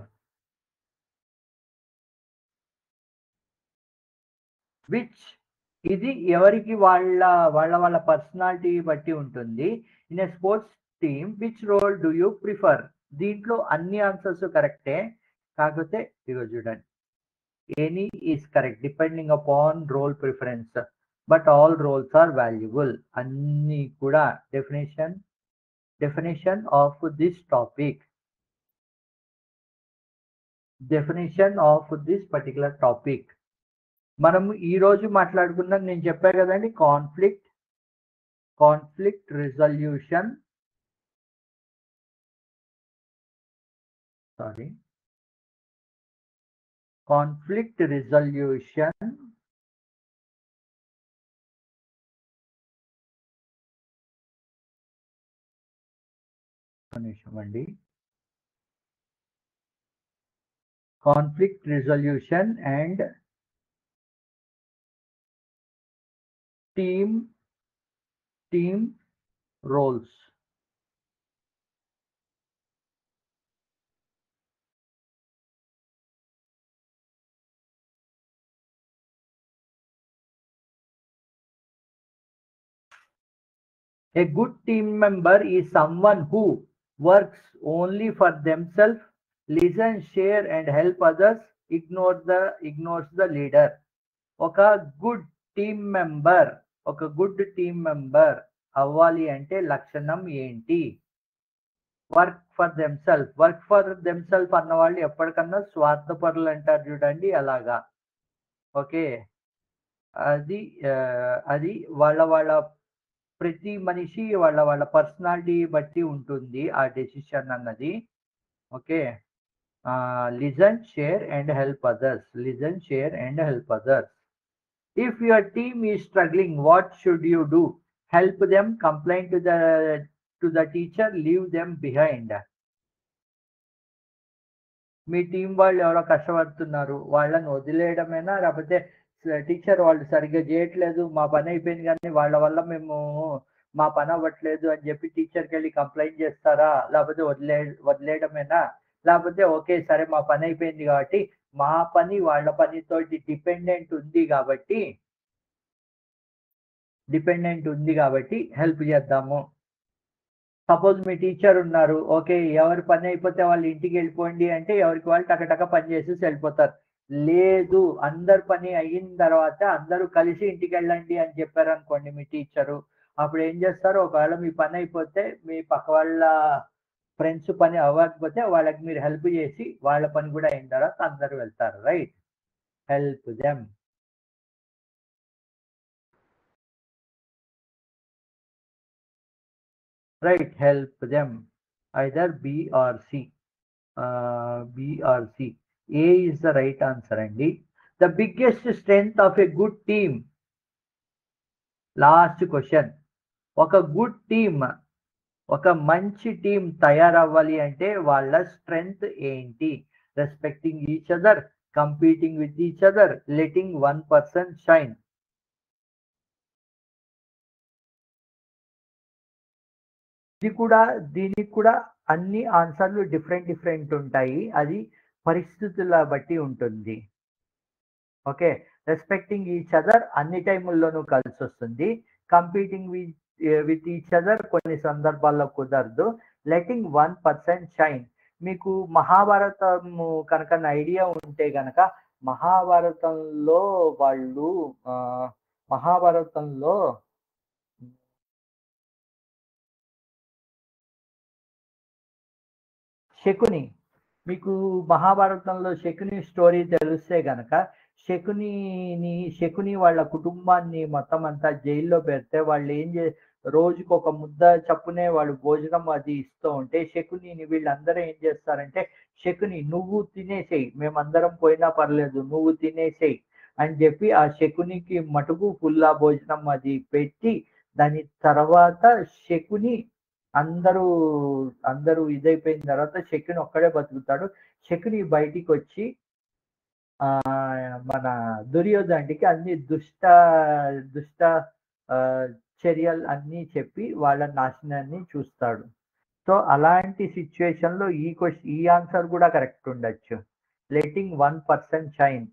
విచ్ ఇది ఎవరికి వాళ్ళ పర్సనాలిటీ బట్టి ఉంటుంది. In a sports team which role do you prefer? దీంట్లో అన్ని ఆన్సర్స్ కరెక్టే. కాకపోతే ఇగో చూడండి. Any is correct depending upon role preference. But all roles are valuable. అన్నీ కూడా definition of this topic. Definition of this particular topic. మనము ఈరోజు మాట్లాడుకున్నాం, నేను చెప్పా కదండి, కాన్ఫ్లిక్ట్ రిజల్యూషన్. కాన్ఫ్లిక్ట్ రిజల్యూషన్ అండి. Conflict resolution and team roles. A good team member is someone who works only for themselves, listens, share and help others, ignores the leader. ఒక good team member అవ్వాలి అంటే లక్షణం ఏంటి? Work for themself అన్న వాళ్ళు ఎప్పటికన్నా స్వార్థపరులు అంటారు చూడండి, అలాగా. ఓకే, అది వాళ్ళ ప్రతి మనిషి వాళ్ళ పర్సనాలిటీ బట్టి ఉంటుంది ఆ డెసిషన్ అన్నది. Okay, listen, share and help others. If your team is struggling, what should you do? Help them, complain to the teacher, leave them behind. Me team వాళ్ళు ఎవరో కష్టపడుతున్నారు, వాళ్ళని వదిలేయడమేనా, లేకపోతే టీచర్ వాళ్ళు సరిగ్గా చేయట్లేదు, మా పని అయిపోయింది కానీ వాళ్ళ వల్ల మేము మా పని అవ్వట్లేదు అని చెప్పి టీచర్కి వెళ్ళి కంప్లైంట్ చేస్తారా, లేకపోతే వదిలేయడమేనా? లేకపోతే ఓకే సరే మా పని అయిపోయింది కాబట్టి మా పని వాళ్ళ పనితోటి డిపెండెంట్ ఉంది కాబట్టి హెల్ప్ చేద్దాము. సపోజ్ మీ టీచర్ ఉన్నారు, ఓకే ఎవరి పని అయిపోతే వాళ్ళు ఇంటికి వెళ్ళిపోండి అంటే ఎవరికి వాళ్ళు టకటక పని చేసేసి వెళ్ళిపోతారు. లేదు, అందరి పని అయిన తర్వాత అందరూ కలిసి ఇంటికి వెళ్ళండి అని చెప్పారు అనుకోండి మీ టీచరు, అప్పుడు ఏం చేస్తారు? ఒకవేళ మీ పని అయిపోతే మీ పక్క వాళ్ళ ఫ్రెండ్స్ పని అవ్వకపోతే వాళ్ళకి మీరు హెల్ప్ చేసి వాళ్ళ పని కూడా అయిన తర్వాత అందరూ వెళ్తారు. Right, help them. Right, help them. Either B or C. A is the right answer, Andy. The biggest strength of a good team. Last question. ఒక గుడ్ టీమ్, ఒక మంచి టీం తయారవ్వాలి అంటే వాళ్ళ స్ట్రెంగ్త్ ఏంటి? Respecting each other, competing with each other, letting one person shine. దీనికి కూడా అన్ని ఆన్సర్లు డిఫరెంట్ ఉంటాయి. అది పరిస్థితుల బట్టి ఉంటుంది. ఓకే, రెస్పెక్టింగ్ ఈచ్ అదర్ అన్ని టైముల్లోనూ కలిసి వస్తుంది. కంపీటింగ్ విత్ ఈచ్ అదర్ కొన్ని సందర్భాల్లో కుదరదు. Letting one person shine. మీకు మహాభారతము కనుక ఐడియా ఉంటే గనక మహాభారతంలో శకుని, మీకు మహాభారతంలో శకుని స్టోరీ తెలిస్తే గనక శకుని వాళ్ళ కుటుంబాన్ని మొత్తం అంతా జైల్లో పెడితే వాళ్ళు రోజుకు ఒక ముద్ద చప్పునే వాళ్ళు భోజనం అది ఇస్తూ ఉంటే శకునిని వీళ్ళందరూ ఏం చేస్తారంటే, శకుని నువ్వు తినేసేయి, మేమందరం పోయినా పర్లేదు నువ్వు తినేసేయి అని చెప్పి ఆ శకునికి మటుకు ఫుల్లా భోజనం అది పెట్టి, దాని తర్వాత శకుని అందరూ ఇదైపోయిన తర్వాత శకుని ఒక్కడే బతుకుతాడు. శకుని బయటికి వచ్చి మన దుర్యోధనుడికి అన్ని దుష్ట చర్యలు అన్నీ చెప్పి వాళ్ళ నాశనాన్ని చూస్తాడు. సో అలాంటి సిచ్యువేషన్ లో ఈ ఆన్సర్ కూడా కరెక్ట్ ఉండొచ్చు, లెటింగ్ వన్ పర్సన్ షైన్.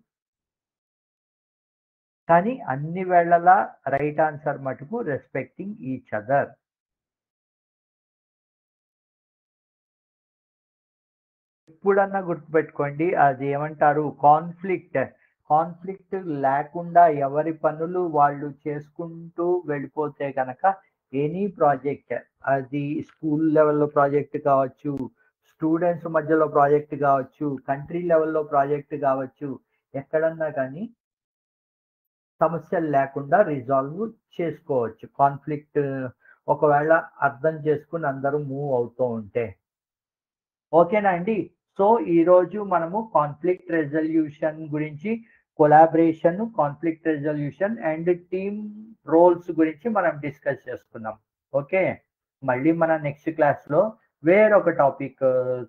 కానీ అన్ని వేళలా రైట్ ఆన్సర్ మటుకు రెస్పెక్టింగ్ ఈచ్ అదర్. ఎప్పుడన్నా గుర్తుపెట్టుకోండి, అది ఏమంటారు, కాన్ఫ్లిక్ట్ కాన్ఫ్లిక్ట్ లేకుండా ఎవరి పనులు వాళ్ళు చేసుకుంటూ వెళ్ళిపోతే గనక ఎనీ ప్రాజెక్ట్, అది స్కూల్ లెవెల్‌లో ప్రాజెక్ట్ కావచ్చు, స్టూడెంట్స్ మధ్యలో ప్రాజెక్ట్ కావచ్చు, కంట్రీ లెవెల్‌లో ప్రాజెక్ట్ కావచ్చు, ఎక్కడన్నా కానీ సమస్యలు లేకుండా రిజాల్వ్ చేసుకోవచ్చు. కాన్ఫ్లిక్ట్ ఒకవేళ అర్థం చేసుకొని అందరూ మూవ్ అవుతూ ఉంటే. ఓకేనా అండి? సో, ఈరోజు మనము కాన్ఫ్లిక్ట్ రెజల్యూషన్ గురించి, collaboration, conflict resolution and team roles గురించి మనం డిస్కస్ చేసుకున్నాం. ఓకే. మళ్ళీ మన నెక్స్ట్ క్లాస్‌లో వేరొక టాపిక్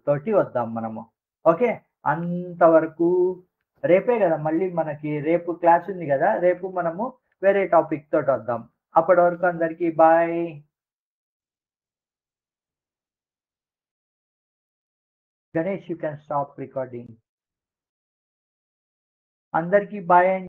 తోటి వద్దాం మనము. ఓకే. అంతవరకు రేపే గదా! మళ్ళీ మనకి రేపు క్లాస్ ఉంది గదా! రేపు మనము వేరే టాపిక్ తోటొద్దాం. అప్పటి వరకు అందరికీ bye. Ganesh you can stop recording. అందరికీ బాయ్ అండి.